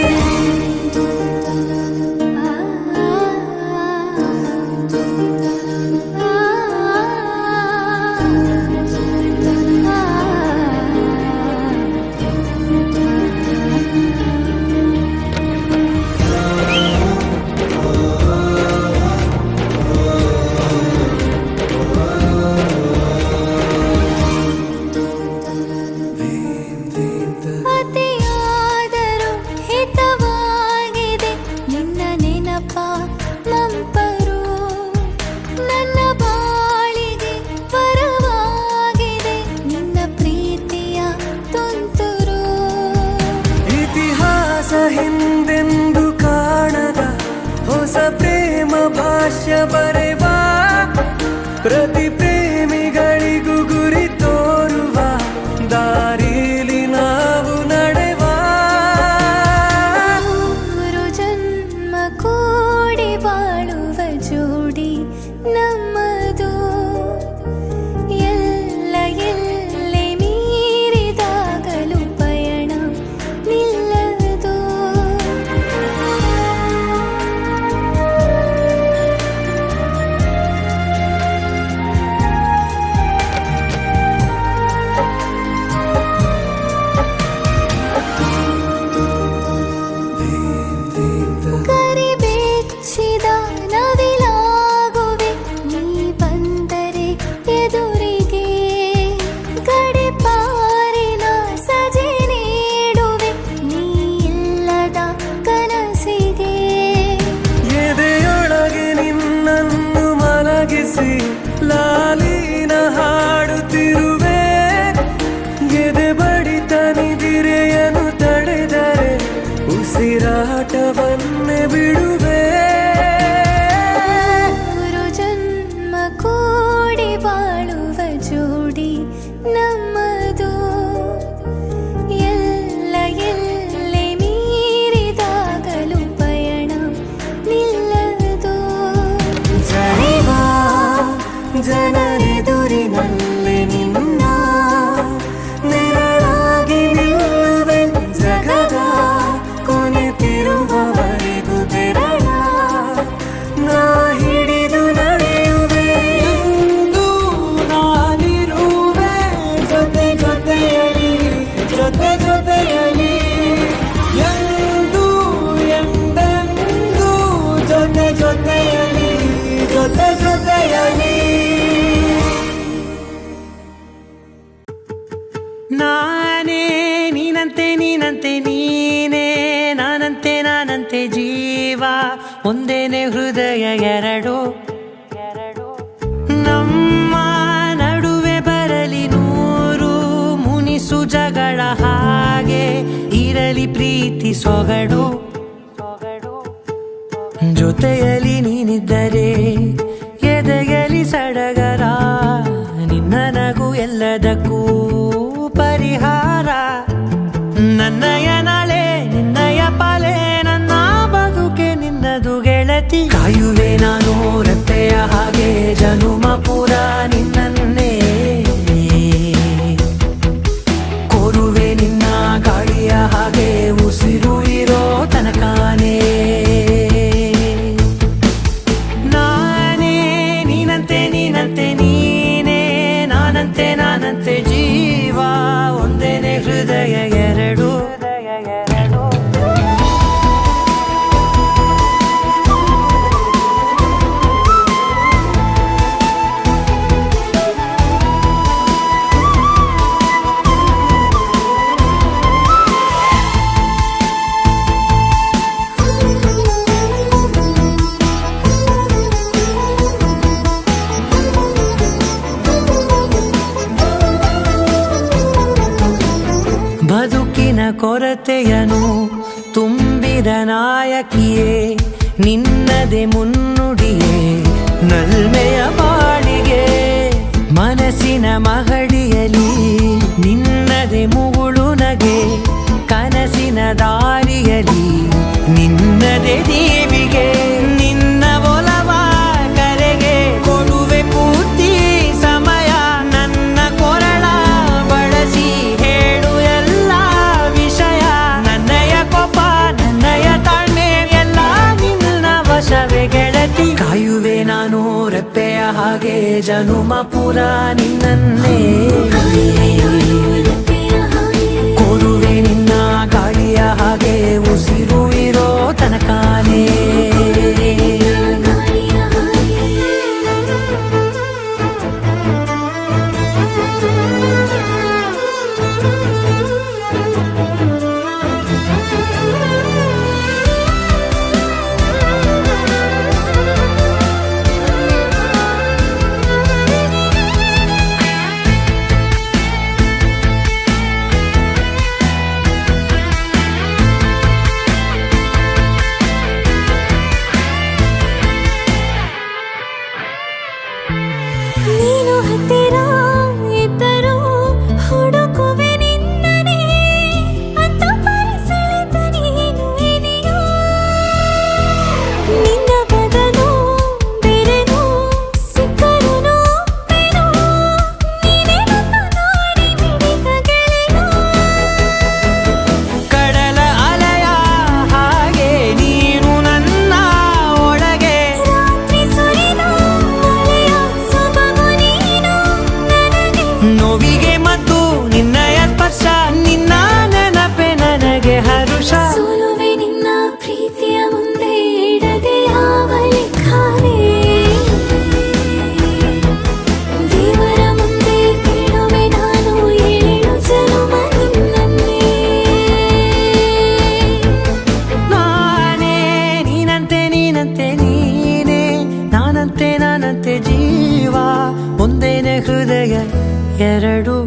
ಅತಿಯಾದರೂ ಹಿತವಾಗಿದೆ ನಿನ್ನ ನೆನಪ ನಂಪರು ನನ್ನ ಬಾಳಿಗೆ ಪರವಾಗಿದೆ ನಿನ್ನ ಪ್ರೀತಿಯ ತುಂತುರು ಇತಿಹಾಸ ಹಿಂದೆಂದು ಕಾಣದ ಹೊಸ ಪ್ರೇಮ ಭಾಷ್ಯ ಬರೆವಾ ಪ್ರತಿ ಪ್ರೇಮಿಗಳಿಗೂ ಗುರಿ ತೋರುವ ದಾರಿಲಿ ನಾವು ನಡೆವಾ ನೂರು ಜನ್ಮ ಕೂಡಿ ಬಾಳುವ ಜೋಡಿ ನಮ್ಮದು ಎಲ್ಲ ಎಲ್ಲೆ ಮೀರಿದಾಗಲೂ ಪಯಣ ನಿಲ್ಲದು ಕರಿಬೆಚ್ಚಿದ ನವಿಲಾಗುವೆ ನೀ ಬಂದರೆ ಎದುರಿಗೆ ಗಡಿಪಾರಿನ ಸಜೆ ನೀಡುವೆ ನೀ ಇಲ್ಲದ ಕನಸಿಗೆ ಎದೆಯೊಳಗೆ ನಿನ್ನನ್ನು ಮಲಗಿಸಿ ಲಾಲಿನ ಹಾಡುತ್ತಿರುವೆ ಎದೆ ಬಡಿತ ನಿದಿರೆಯನ್ನು ತಡೆದರೆ ಉಸಿರಾಟವನ್ನೇ ಬಿಡುವೆ ನೂರು ಜನ್ಮ ಕೂಡಿ ಬಾಳುವ ಜೋಡಿ ನಮ್ಮದು ಎಲ್ಲ ಎಲ್ಲೆ ಮೀರಿದಾಗಲೂ ಪಯಣ ನಿಲ್ಲದು ಜರಿವಾ ಜನರೆದುರಿನಲ್ಲಿ ನಿನ್ನ ನೆರಳಾಗಿ ನಿಲ್ಲುವೆ ಜಗದ ಕೊನೆತಿರುವವರೆಗೂ ಬೆರಳ ನಾ ಹಿಡಿದು ನಡೆಯುವೆ ಎಂದು ನಾನಿರುವೆ ಜೊತೆ ಜೊತೆಯಲ್ಲಿ ಜೊತೆ ಒಂದೇನೆ ಹೃದಯ ಎರಡು. ನಮ್ಮ ನಡುವೆ ಬರಲಿ ನೂರು ಮುನಿಸು ಜಗಳ, ಹಾಗೆ ಇರಲಿ ಪ್ರೀತಿ ಸೊಗಡು. ಜೊತೆಯಲ್ಲಿ ನೀನಿದ್ದರೆ ಎದೆಯಲಿ ಸಡಗರ, ನಿನ್ನ ನಗು ಎಲ್ಲದಕ್ಕೂ ಪರಿಹಾರ. ನನ್ನಯ ನಾಳೆ ನಿನ್ನಯ ಪಾಲೆ, ನನ್ನ ಬದುಕೆ ನಿನ್ನದು ಗೆಳತಿ. ಕಾಯುವೆ ನಾನು ರೆಪ್ಪೆಯ ಹಾಗೆ ಜನುಮ ಪುರ ನಿನ್ನನ್ನೇ, ಕೋರುವೆ ನಿನ್ನ ಗಾಳಿಯ ಹಾಗೆ ಉಸಿರು ಇರೋ ತನಕಾನೇ. ನಾನೇ ನೀನಂತೆ ನೀನಂತೆ ನೀನೇ, ನಾನಂತೆ ನಾನಂತೆ ಜೀವ, ಒಂದೇನೆ ಹೃದಯ ಎರಡು. ಬದುಕಿನ ಕೊರತೆಯನು ತುಂಬಿದ ನಾಯಕಿಯೇ, ನಿನ್ನದೆ ಮುನ್ನುಡಿಯೇ ನಲ್ಮೆಯ ಬಾಳಿಗೆ. ಮನಸ್ಸಿನ ಮಹಡಿಯಲಿ ನಿನ್ನದೆ ಮುಗುಳು ನಗೆ, ಕನಸಿನ ದಾರಿಯಲಿ ನಿನ್ನದೆ ದೀವಿಗೆ. ನಿನ್ನ ಒಲವ ಕರೆಗೆ ಕೊಡುವೆ ಪೂರ್ತಿ ಸಮಯ, ನನ್ನ ಕೊರಳ ಬಳಸಿ ಹೇಳು ಎಲ್ಲ ವಿಷಯ. ನನ್ನಯ ಕೋಪ ನನ್ನಯ ತಾಳ್ಮೆ ಎಲ್ಲ ನಿನ್ನ ವಶವೇ ಗೆಳತಿ. ಕಾಯುವೆ ನಾನು ರೆಪ್ಪೆಯ ಹಾಗೆ ಜನುಮ ಪುರ ನಿನ್ನನ್ನೇ, ಕೋರುವೆ ನಿನ್ನ ಗಾಳಿಯ ಹಾಗೆ ಉಸಿರು ಇರೋ ತನಕಾನೇ. ನೀನು ಹತ್ತಿರ ಇದ್ದರೂ ಹುಡುಕುವೆ ನಿನ್ನನೇ, ಅಂತ ಪರಿಸೆಳೆತ ನೀನು ಇದೆಯೋ. ನಿನ್ನ ಬದಲು ಬೇರೆನೋ ಸಿಕ್ಕರೂ ಒಪ್ಪೆನೋ, ನೀನೇ ನನ್ನ ನಾಡಿ ಮಿಡಿತ ಗೆಳೆಯೋ. ಕಡಲ ಅಲೆಯ ಹಾಗೆ ನೀನು ನನ್ನ ಒಳಗೆ, ರಾತ್ರಿ ಸುರಿದ ಮಳೆಯ ಸೊಬಗು ನೀನು ನನಗೆ. ನೋವಿಗೆ ಮದ್ದು ನಿನ್ನಯ ಸ್ಪರ್ಶ, ನಿನ್ನ ನೆನಪೆ ನನಗೆ ಹರುಷ. ಸೋಲುವೆ ನಿನ್ನ ಪ್ರೀತಿಯ ಮುಂದೆ ಇಡದೆ ಯಾವ ಲೆಕ್ಕವೇ, ದೇವರ ಮುಂದೆ ಕೇಳುವೆ ನಾನು ಏಳು ಜನುಮ ನಿನ್ನನ್ನೇ. ನಾನೇ ನೀನಂತೆ ನೀನಂತೆ ನೀನೇ, ನಾನಂತೆ ನಾನಂತೆ ಜೀವ, ಒಂದೇನೆ ಹೃದಯ ಎರಡು.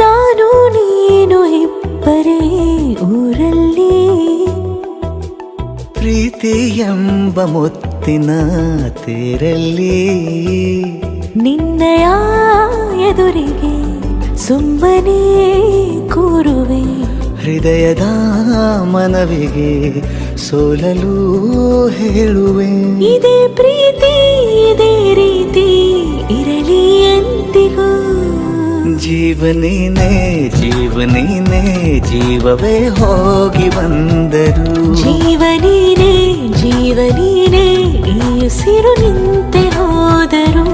ನಾನು ನೀನು ಇಬ್ಬರೇ ಊರಲ್ಲಿ, ಪ್ರೀತಿ ಎಂಬ ಮುತ್ತಿನ ತೇರಲ್ಲಿ, ನಿನ್ನಯ ಎದುರಿಗೆ ಸುಮ್ಮನೆ ಕೂರುವೆ. ಹೃದಯದ ಮನವಿಗೆ ಸೋಲಲು ಹೇಳುವೆ. ಇದೇ ಪ್ರೀತಿ ಇದೇ ರೀತಿ ಇರಲಿ ಎಂದಿಗೂ. ಜೀವನೇನೆ ಜೀವನೇನೆ ಜೀವವೇ ಹೋಗಿ ಬಂದರು. ಜೀವನೀನೇ ಜೀವನೀನೇ ಈ ಉಸಿರು ನಿಂತೆ ಹೋದರು.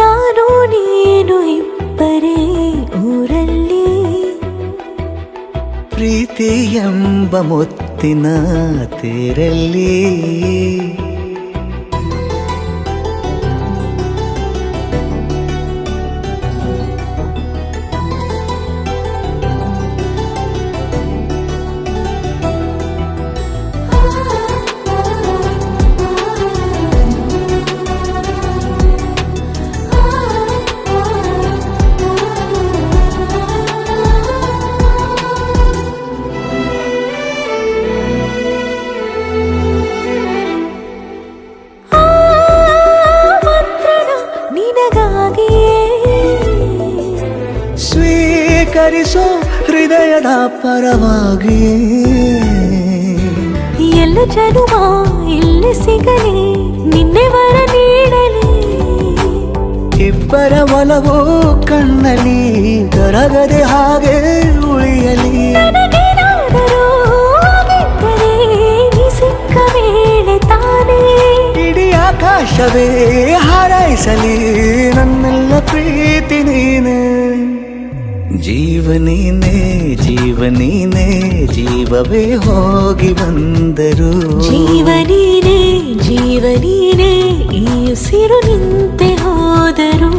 ನಾನು ನೀನು ಇಬ್ಬರೇ ಊರಲ್ಲಿ, ಪ್ರೀತಿ ಎಂಬ ಮುತ್ತಿನ ತೇರಲ್ಲಿ ಸ್ವೀಕರಿಸೋ ಹೃದಯದ ಪರವಾಗಿ ಎಲ್ಲ ಜನುಮ ಇಲ್ಲಿ ಸಿಗಲಿ ನಿನ್ನೆ ವರ ನೀಡಲಿ ಇಬ್ಬರ ಒಲವು ಕಣ್ಣಲ್ಲಿ ಕರಗದೆ ಹಾಗೆ ಉಳಿಯಲಿ ನನಗೇನಾದರೂ ಆಗಿದ್ದರೆ ನೀ ಸಿಕ್ಕ ವೇಳೆ ತಾನೇ ಇಡೀ ಆಕಾಶವೇ ಹಾರೈಸಲಿ ನನ್ನೆಲ್ಲ ಪ್ರೀತಿ ನೀನೆ ಜೀವನೀನೇ ಜೀವನೀನೇ ಜೀವವೇ ಹೋಗಿ ಬಂದರು ಜೀವನೀನೇ ಜೀವನೀನೇ ಈ ಉಸಿರು ನಿಂತೆ ಹೋದರು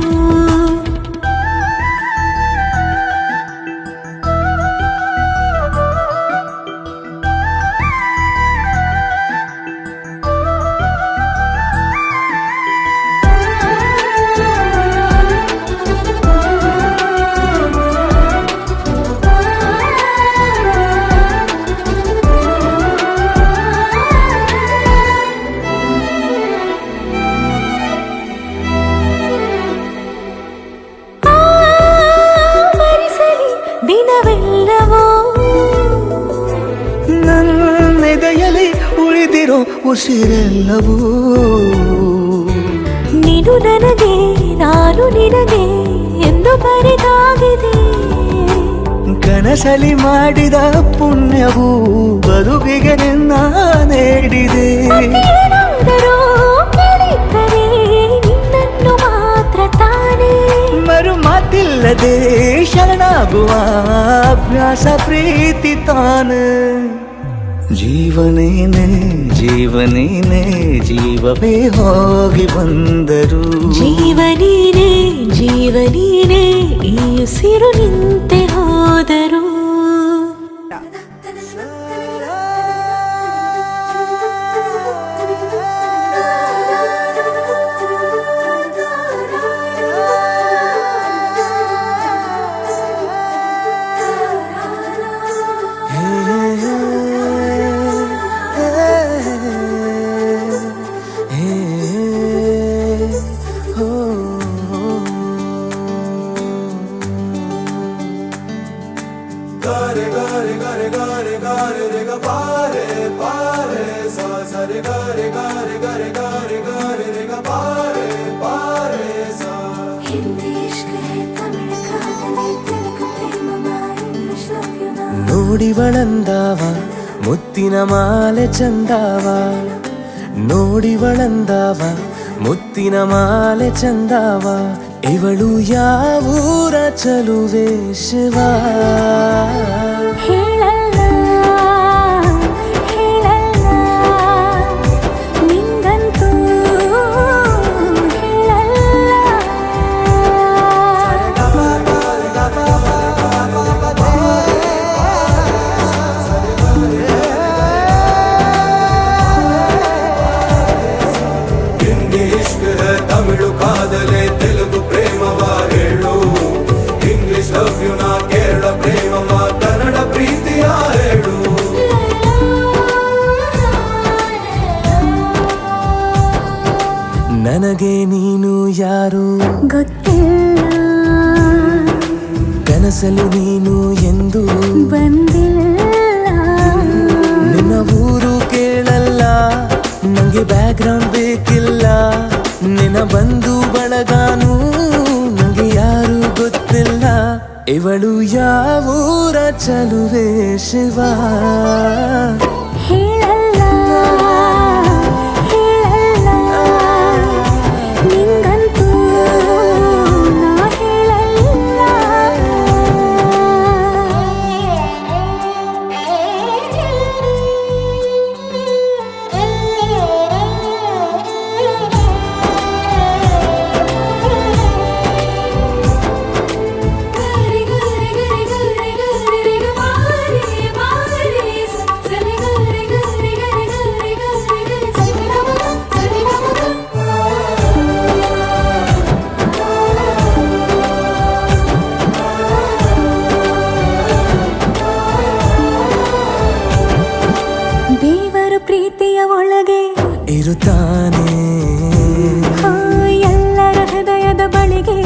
ದಿನವೆಲ್ಲವೋ ನನ್ನೆದೆಯಲ್ಲಿ ಉಳಿದಿರೋ ಉಸಿರೆಲ್ಲವೂ ನೀನು ನನಗೆ ನಾನು ನಿನಗೆ ಎಂದು ಬರೆದಾಗಿದೆ ಕನಸಲಿ ಮಾಡಿದ ಪುಣ್ಯವು ಬದುಕಿಗೆ ನಿನ್ನ ನೀಡಿದೆ ಏನಾದರೂ ಕೇಳಿದ್ದರೆ ನಿನ್ನನ್ನು ಮಾತ್ರ ತಾನೇ ಮರು ಮಾತಿಲ್ಲದೆ ಶರಣಾಗುವ ಅಭ್ಯಾಸ ಪ್ರೀತಿ ತಾನೆ ಜೀವನೇನೆ ಜೀವನೇನೆ ಜೀವವೇ ಹೋಗಿ ಬಂದರು ಜೀವನೀನೇ ಜೀವನೀನೇ ಈ ಉಸಿರು ನಿಂತೆ ಹೋದರು ನೋಡಿವಳಂದಾವ ಮುತ್ತಿನ ಮಾಲೆ ಚಂದಾವ ನೋಡಿವಳಂದಾವ ಮುತ್ತಿನ ಮಾಲೆ ಚಂದಾವ ಇವಳು ಯಾವೂರ ಚಲುವೆ ಶಿವ ಹೇಳಲ್ಲ ಹೇಳಲ್ಲ ನಿಂಗಂತೂ ತಮಿಳು ಕಾದಲೆ ತೆಲುಗು ಪ್ರೇಮವ ಹೇಳು ಇಂಗ್ಲಿಷ್ ಲವ್ ಯು ನಾ ಕೇರಳ ಪ್ರೇಮವ ಕನ್ನಡ ಪ್ರೀತಿಯ ಹೇಳು ನನಗೆ ನೀನು ಯಾರು ಗೊತ್ತಿಲ್ಲ ಕನಸಲು ನೀನು ಎಂದು ಬಂದಿಲ್ಲ ನಿನ್ನ ಊರು ಕೇಳಲ್ಲ ನಂಗೆ ಬ್ಯಾಕ್ಗ್ರೌಂಡ್ ಬೇಕಿಲ್ಲ ನಿನ್ನ ಬಂಧು ಬಳಗಾನು ನಂಗೆ ಯಾರು ಗೊತ್ತಿಲ್ಲ ಇವಳು ಯಾವೂರ ಚಲುವೆ ಶಿವ ಹೇಳಲ್ಲ ಹೇಳಲ್ಲ ನಿಂಗಂತೂ ನಾ ಹೇಳಲ್ಲ ಬರ್ತಾನೆ ಎಲ್ಲರ ಹೃದಯದ ಬಳಿಗೆ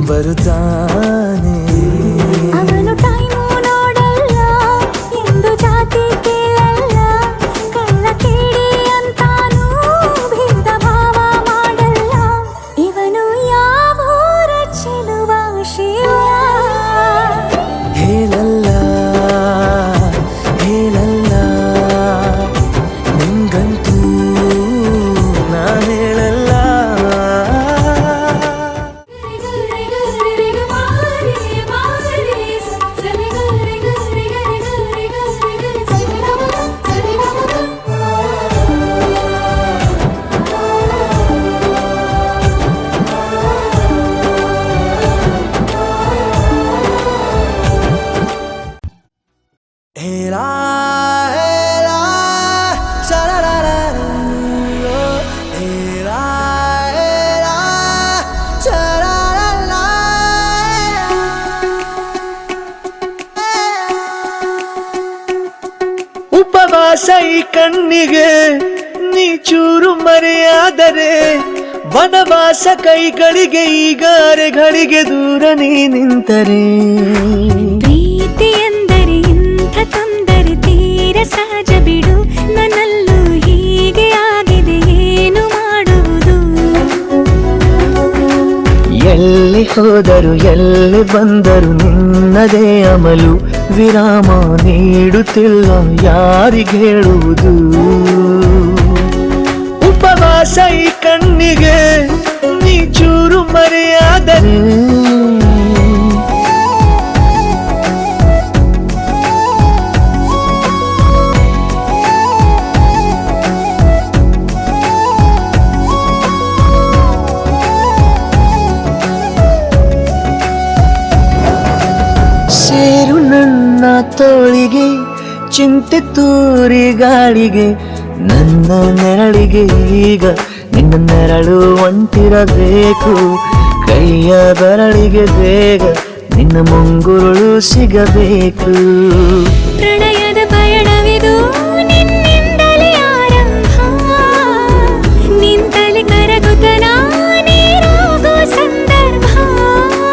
ಬರುತ್ತಾನೆ. ಅವನು ಟೈಮು ನೋಡಲ್ಲ, ಎಂದು ಜಾತಿ ಕೇಳಲ್ಲ, ಕಳ್ಳ ಕೇಳಿ ಅಂತಾನೂ ಭೇದ ಭಾವ ಮಾಡಲ್ಲ. ಇವನು ಯಾವೂರ ಚೆಲುವ ಶಿವ? ಹೇಳಲ್ಲ ಹೇಳಲ್ಲ ನಿಂಗಂತೂ ನಾ ಹೇಳಲ್ಲ. Era, era, sha-la-la-la-la, era, era, sha-la-la-la. ಉಪವಾಸ ಈ ಕಣ್ಣಿಗೆ ನೀ ಚೂರು ಮರೆಯಾದರೆ, ವನವಾಸ ಕೈಗಳಿಗೆ ಈಗಾರೆಗಳಿಗೆ ದೂರ ನೀ ನಿಂತರೆ. ಪ್ರೀತಿ ಎಂದರೆ ಇಂಥ ತೊಂದರೆ ತೀರ ಸಹಜ ಬಿಡು, ನನ್ನಲ್ಲೂ ಹೀಗೆ ಆಗಿದೆ ಏನು ಮಾಡುವುದು? ಎಲ್ಲಿ ಹೋದರು ಎಲ್ಲಿ ಬಂದರು ನಿನ್ನದೇ ಅಮಲು, ವಿರಾಮ ನೀಡುತ್ತಿಲ್ಲ ಯಾರಿಗೆ ಹೇಳುವುದು? ಉಪವಾಸ ಈ ಕಣ್ಣಿಗೆ ನೀ ಚೂರು ಮರೆಯಾದರೆ, ಸೇರು ನನ್ನ ತೋಳಿಗೆ ಚಿಂತೆ ತೂರಿ ಗಾಳಿಗೆ, ನನ್ನ ನೆರಳಿಗೆ ಈಗ ನಿನ್ನ ನೆರಳು ಒಂಟಿರಬೇಕು. ಕೈಯ ಬೆರಳಿಗೆ ಬೇಗ ನಿನ್ನ ಮುಂಗುರುಳು ಸಿಗಬೇಕು. ಪ್ರಣಯದ ಪಯಣವಿದು ನಿನ್ನಿಂದಲೇ ಆರಂಭ, ನಿಂತಲೇ ಕರಗುತ್ತ ನೀರೋಗೋ ಸಂದರ್ಭ.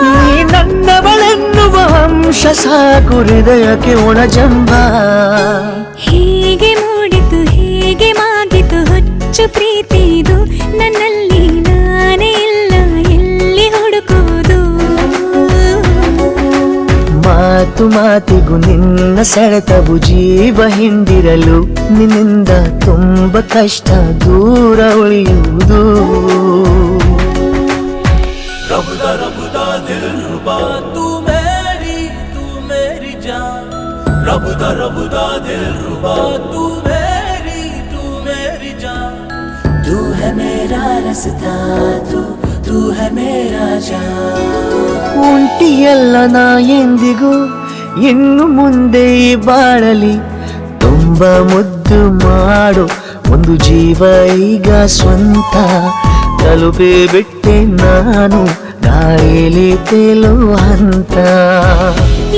ನೀ ನನ್ನವಳೆನ್ನುವ ಅಂಶ ಸಾಕು ಹೃದಯಕ್ಕೆ ಒಣಜಂಬ. ಹೀಗೆ ಮೂಡಿತು ಹೀಗೆ ಮಾಗಿತು ಹುಚ್ಚು ಪ್ರೀತಿದು, ನನ್ನಲ್ಲಿ ನಾನೇ ಇಲ್ಲ ಎಲ್ಲಿ ಹುಡುಕುವುದು? ಮಾತು ಮಾತಿಗೂ ನಿನ್ನ ಸೆಳೆತವು ಜೀವ ಹಿಂದಿರಲು, ನಿನ್ನಿಂದ ತುಂಬ ಕಷ್ಟ ದೂರ ಉಳಿಯುವುದು. रबदा रबदा दिल रुबा तू मेरी जान, रबदा रबदा दिल रुबा तू मेरी जान. तू है मेरा रास्ता, तू है मेरा जान. ಒಂಟಿಯಲ್ಲ ನಾ ಎಂದಿಗೂ ಇನ್ನು ಮುಂದೆ ಈ ಬಾಳಲಿ, ತುಂಬ ಮುದ್ದು ಮಾಡು ಒಂದು ಜೀವ ಈಗ ಸ್ವಂತ. ತಲುಪಿ ಬಿಟ್ಟೆ ನಾನು ಗಾಳಿಲಿ ತೇಲುವ ಹಂತ.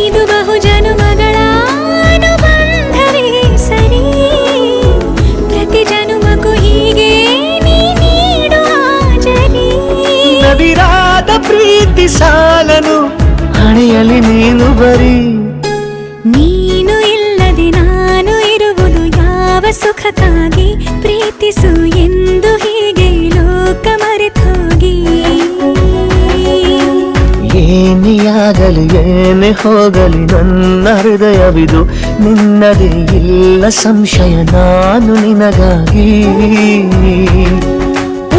ಇದು ಬಹು ಜನುಮಗಳ ಅನುಬಂಧವೇ ಸರಿ, ಪ್ರತಿ ಜನುಮಕ್ಕೂ ಹೀಗೆ ನೀ ನೀಡುವ ಜರಿ. ನವಿರಾದ ಪ್ರೀತಿ ಸಾಲನು ಹಣೆಯಲ್ಲಿ ನೀನು ಬರೀ, ನೀನು ಇಲ್ಲದೆ ನಾನು ಇರುವುದು ಯಾವ ಸುಖಕ್ಕಾಗಿ? ಪ್ರೀತಿಸು ಎಂದು ಹೀಗೆ ಲೋಕ ಮರೆತೋಗಿ. ಏನಿಯಾಗಲಿ ಏನೇ ಹೋಗಲಿ ನನ್ನ ಹೃದಯವಿದು ನಿನ್ನದೇ, ಇಲ್ಲ ಸಂಶಯ ನಾನು ನಿನಗಾಗಿ.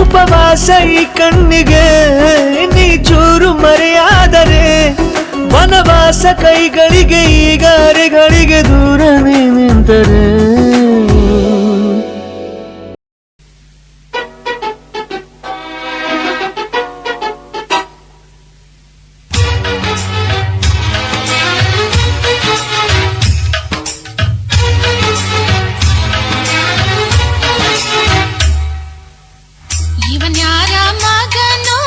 ಉಪವಾಸ ಈ ಕಣ್ಣಿಗೆ ನೀ ಚೂರು ಮರೆಯಾದರೆ, ವನವಾಸ ಕೈಗಳಿಗೆ ಈಗಾರೆಗಳಿಗೆ ದೂರ ನೀ ನಿಂತರೆ. ಇವನ್ ಯಾರ ಮಗನೋ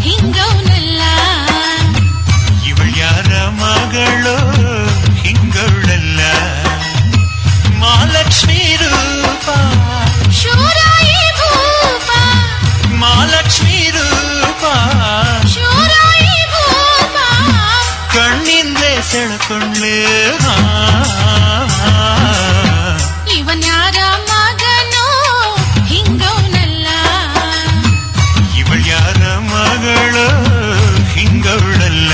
ಹಿಂಗವನಲ್ಲ, ಇವಳು ಯಾರ ಮಗಳು ಹಿಂಗವಳಲ್ಲ, ಮಹಾಲಕ್ಷ್ಮಿ ರೂಪ ಶೂರಾಯಿ ಭೂಪ ಇವನ್ಯಾರ ಮಗನೋ ಹಿಂಗವನಲ್ಲ, ಇವಳ್ಯಾರ ಮಗಳು ಹಿಂಗವಳಲ್ಲ.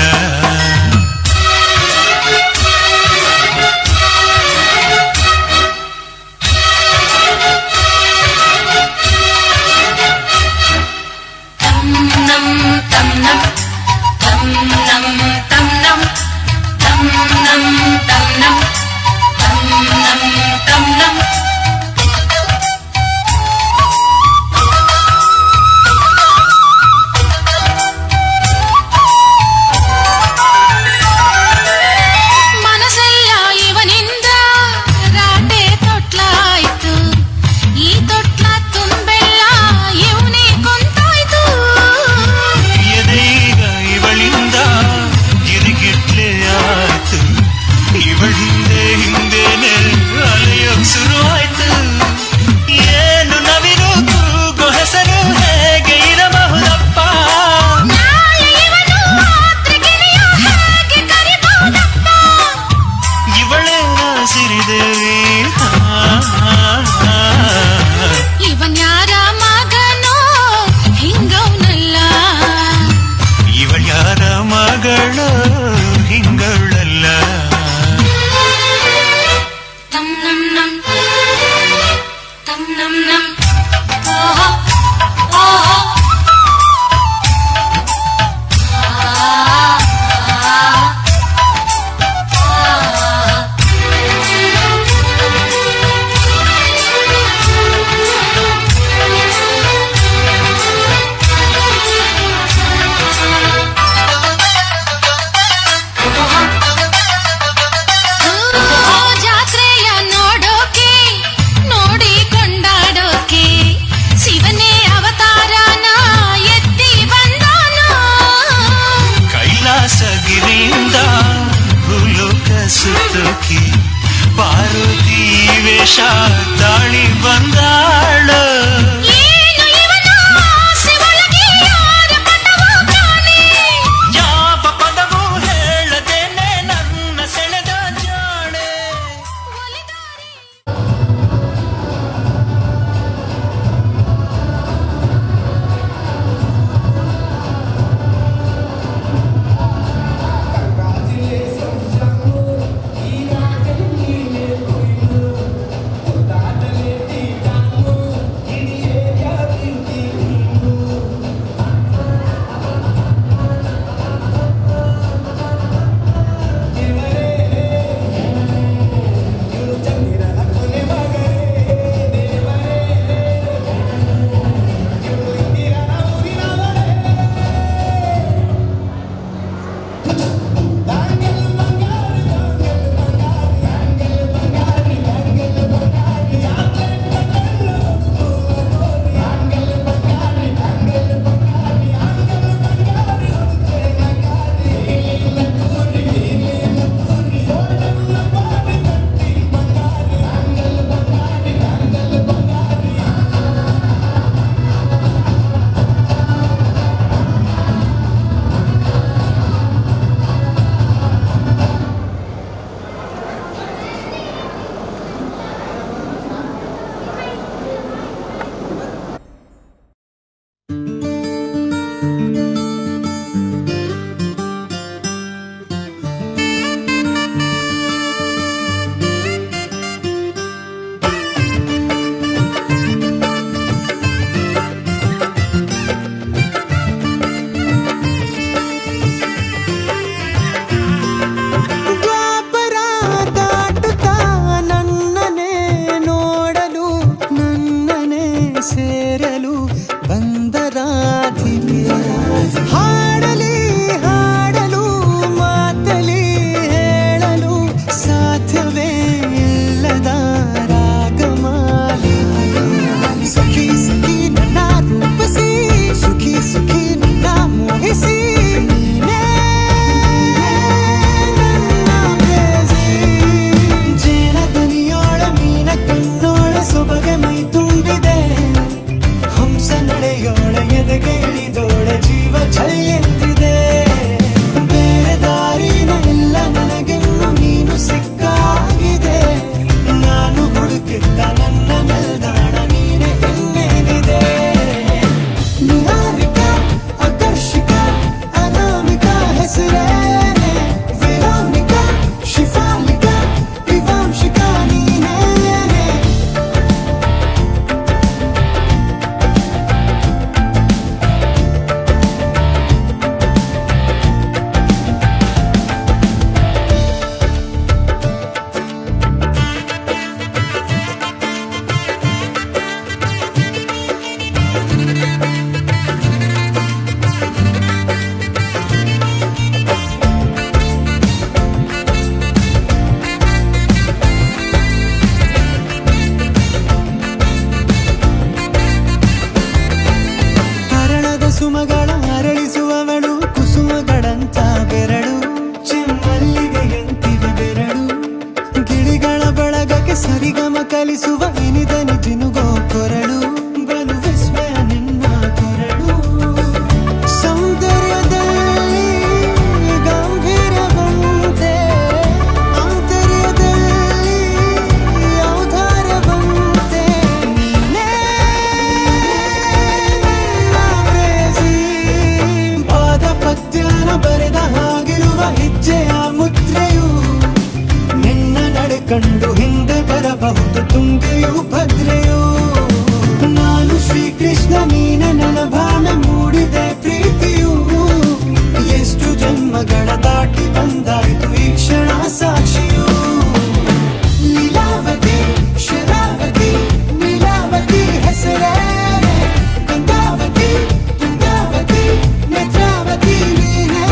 ಮನಸ್ಸೆಲ್ಲ ಇವನಿಂದ ರಾಟೆ ತೊಟ್ಲಾಯ್ತು, ಈ ತೊಟ್ಲ ತುಂಬೆಲ್ಲ ಇವನೇ ಕೊಂತಾಯ್ತು. ಎದೀಗ ಇವಳಿಂದ ಗಿರಿಗಿಟ್ಲೆ ಆಯ್ತು, ಇವಳ ಹಿಂದೆ ಹಿಂದೇನೆ ಅಲೆಯೋಕ್ ಶುರು ಆಯ್ತು. ಏನು ನವಿರು ಕೂಗೋ ಹೆಸರು ಹೇಗೆ ಇರಬಹುದಪ್ಪ, ನಾಳೆ ಇವನು ರಾತ್ರಿಗಿನಿಯ ಹೇಗೆ ಕರಿಬಹುದಪ್ಪ. ಇವಳೇ ಸಿರಿದೇವಿ. ಇವನ್ಯಾರ ಮಗನೋ ಹಿಂಗವನಲ್ಲ, ಇವಳ್ಯಾರ ಮಗಳು ಹಿಂಗಳಲ್ಲ. ತಂ ನಂ ನಂ ತಂ ನಂ ನಂ ಓಹೋ ಓಹೋ ಜಾತ್ರೆಯ ನೋಡೋಕೆ ನೋಡಿ ಕೊಂಡಾಡೋಕೆ ಶಿವನೇ ಅವತಾರನ ಎತ್ತಿ ಬಂದಾನು. ಕೈಲಾಸಗಿರಿಯಿಂದ ಭೂಲೋಕ ಸುತ್ತೋಕೆ ಪಾರ್ವತಿ ವೇಷ ತಾಳಿ ಬಂದಾಳು. ಏನು ಇವನ ಆಸೆ ಒಳಗೆ ಯಾರ ಪಟವೋ ಕಾಣೆ. ಯಾವ ಪದವೂ ಹೇಳದೇನೆ ನನ್ನ ಸೆಳೆದ ಜಾಣೆ. ಕೃಷ್ಣ ನೀನೆ ನನ್ನ ಭಾವನೆ ಮೂಡಿದೆ ಪ್ರೀತಿಯು ಎಷ್ಟು ಜನ್ಮಗಳ ದಾಟಿ ಬಂದಾಯಿತು ಈ ಕ್ಷಣ ಸಾಕ್ಷಿಯು ಲೀಲಾವತಿ ಶರಾವತಿ ನೀಲಾವತಿ ಹೆಸರೇ ಗಂಗಾವತಿ ತುಂಗಾವತಿ ನೇತ್ರಾವತಿ ನೀನೇ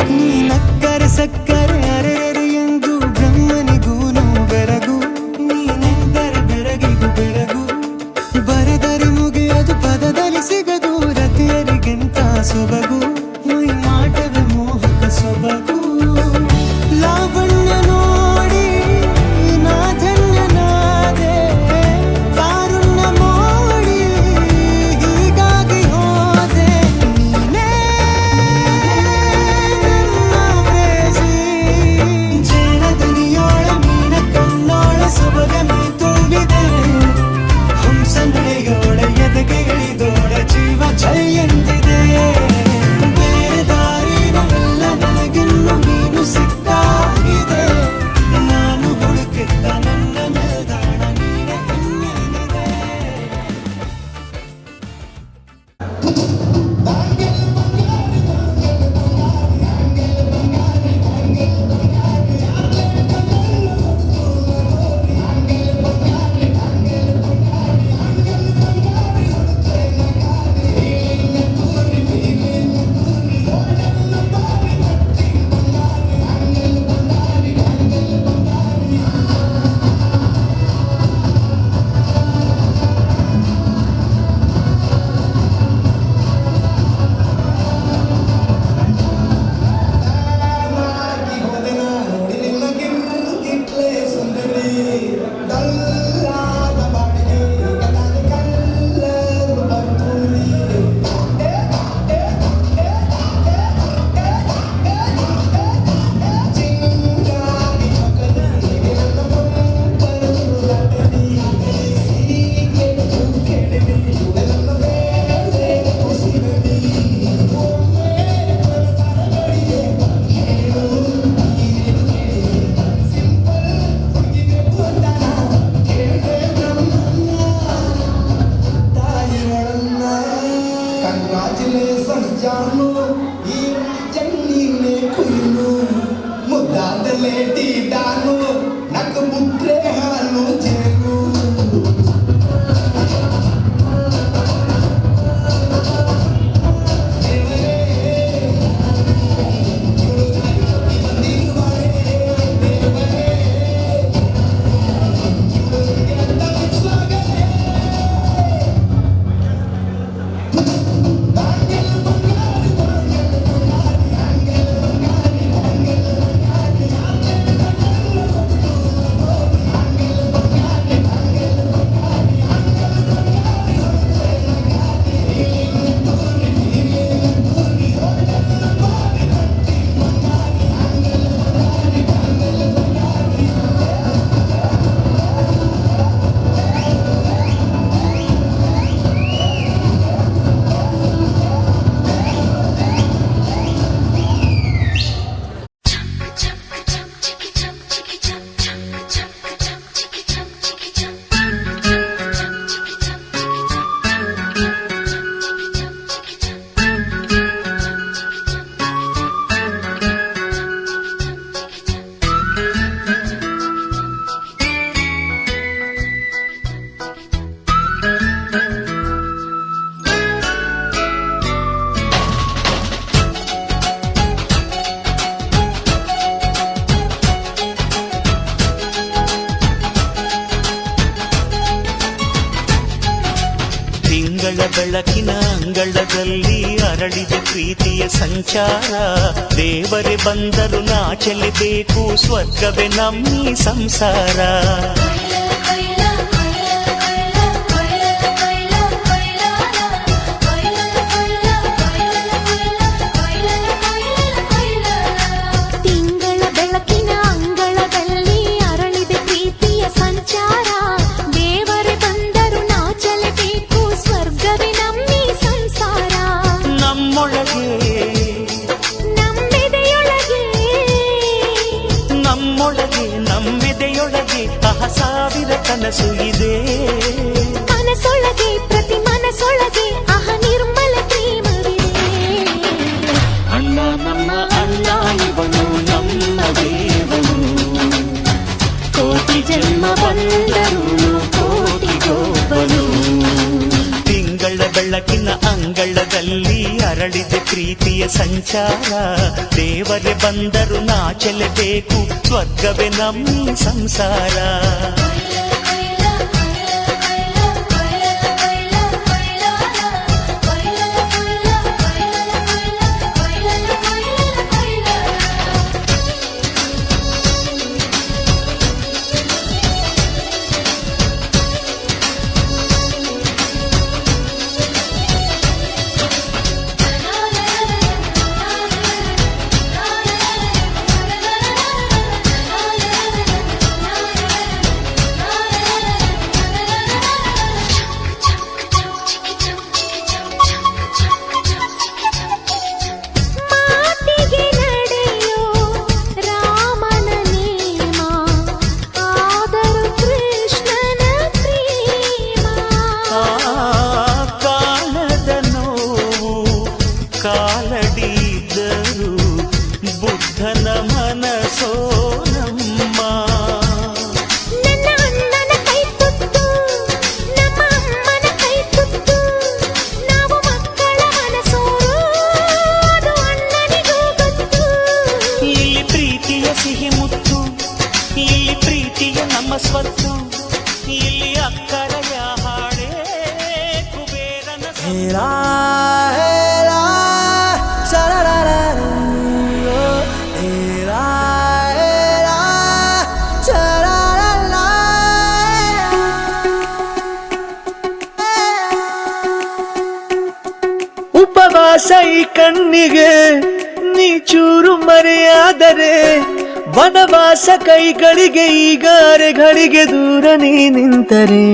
ನೀನಕ್ಕರೆ ಸಕ್ಕರೆ ಅರೆರೆ ಎಂದು ಬ್ರಹ್ಮನಿಗೂನು ಬೆರಗು ನೀನೆಂದರೆ ಬೆರಗಿಗೂ ಬೆರಗು ಬರೆದರೆ ಮುಗಿಯದು ಪದದಲ್ಲಿ ಸಿಗದು ರತಿಯರಿಗಿಂತ ಸೊಬಗು ಮೈ ಮಾಟವೇ ಮೋಹಕ ಸೊಬಗು ಲಾವಣ್ಯ ನೋಡಿ ನಾ ಧನ್ಯನಾದೆ ಕಾರುಣ್ಯ ಮೋಡಿ ಹೀಗಾಗಿ ಹೋದೆ ನೀನೇ ಜೇನದನಿಯೋಳ ಮೀನ ಕಣ್ಣೋಳ ಸೊಬಗ ಮೈ ತುಂಬಿದೆ ಹಂಸ ನಡೆಯೋಳ ಎದೆಗೆ ಇಳಿದೋಳ ಜೀವ ಛೈ ಎಂದಿದೆ ಬೇರೆ ದಾರಿನವೆಲ್ಲ ನನಗಿನ್ನು ನೀನು ಸಿಕ್ಕಾಗಿದೆ ನಾನು ಹುಡುಕಿದ್ದ ನನ್ನ ನಿಲ್ದಾಣ ನೀನೆ ಇನ್ನೇನಿದೆ ಕಂಗ್ರಾಚುಲೇಷನ್ ಜಾನು ಈ ಜನ್ನಿನೆ ಕುಯ್ನು ಮುದ್ದಾದಲೇ ದಾನು ನಕ್ಕ ಮುದ್ರೆ ಹಾಲು ಜೇನು ಬೆಳಕಿನ ಅಂಗಳದಲ್ಲಿ ಅರಳಿದ ಪ್ರೀತಿಯ ಸಂಚಾರ ದೇವರೇ ಬಂದರು ನಾಚಲೇಬೇಕು ಸ್ವರ್ಗವೇ ನಮ್ಮಿ ಸಂಸಾರ ತಿಂಗಳ ಬೆಳಕಿನ ಅಂಗಳದಲ್ಲಿ ಅರಳಿದ ಪ್ರೀತಿಯ ಸಂಚಾರ ಅಂಗಳದಲ್ಲಿ ಅರಳಿದೆ ಪ್ರೀತಿಯ ಸಂಚಾರ ದೇವರೇ ಬಂದರು ನಾಚಲೇಬೇಕು ಸ್ವರ್ಗವೇ ನಮ್ಮಿ ಸಂಸಾರ ಮಾತಿಗೆ ನಡೆಯೋ ರಾಮನ ನೇಮ ಆದರೂ ಕೃಷ್ಣನ ಪ್ರೇಮ ಕಾಣದ ನೋವು ಕಾಲಡಿದ್ದರು ಬುದ್ಧನ ಮನಸೋ ನಮ್ಮ ನನ್ನ ಅಣ್ಣನ ಕೈ ತುತ್ತು ನಮ್ಮ ಅಮ್ಮನ ಕೈ ತುತ್ತು ನಾವು ಮಕ್ಕಳ ಮನಸೋರು ಅದು ಅಣ್ಣನಿಗೂ ಗೊತ್ತು ಇಲ್ಲಿ ಪ್ರೀತಿಯ ಸಿಹಿ ಮುತ್ತು ಇಲ್ಲಿ ಪ್ರೀತಿಯ ನಮ್ಮ ಸ್ವತ್ತು ಇಲ್ಲಿ ಅಕ್ಕರೆಯ ಹಾಡೇ ಕುಬೇರನ ಹೇರಾ ಹೇರಾ ಶರರರರು, ಹೇರಾ ಹೇರಾ ಶರರರ. ಉಪವಾಸ ಈ ಕಣ್ಣಿಗೆ ನೀ ಚೂರು ಮರೆಯಾದರೆ ವನವಾಸ ಕೈಗಳಿಗೆ ಈಗ ಅರೆಗಳಿಗೆ ದೂರ ನೀ ನಿಂತರೆ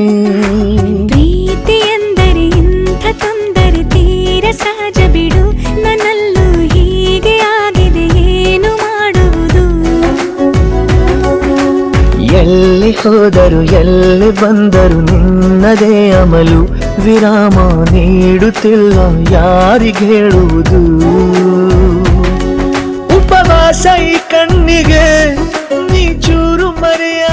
ಪ್ರೀತಿ ಎಂದರೆ ಇಂಥ ತೊಂದರೆ ತೀರ ಸಹಜ ಬಿಡು ನನ್ನಲ್ಲೂ ಹೀಗೆ ಆಗಿದೆ ಏನು ಮಾಡುವುದು ಎಲ್ಲಿ ಹೋದರು ಎಲ್ಲಿ ಬಂದರು ನಿನ್ನದೇ ಅಮಲು ವಿರಾಮ ನೀಡುತ್ತಿಲ್ಲ ಯಾರಿಗೆ ಹೇಳುವುದು ಉಪವಾಸ ಈ ಕಣ್ಣಿಗೆ ನೀ ಚೂರು ಮರೆಯ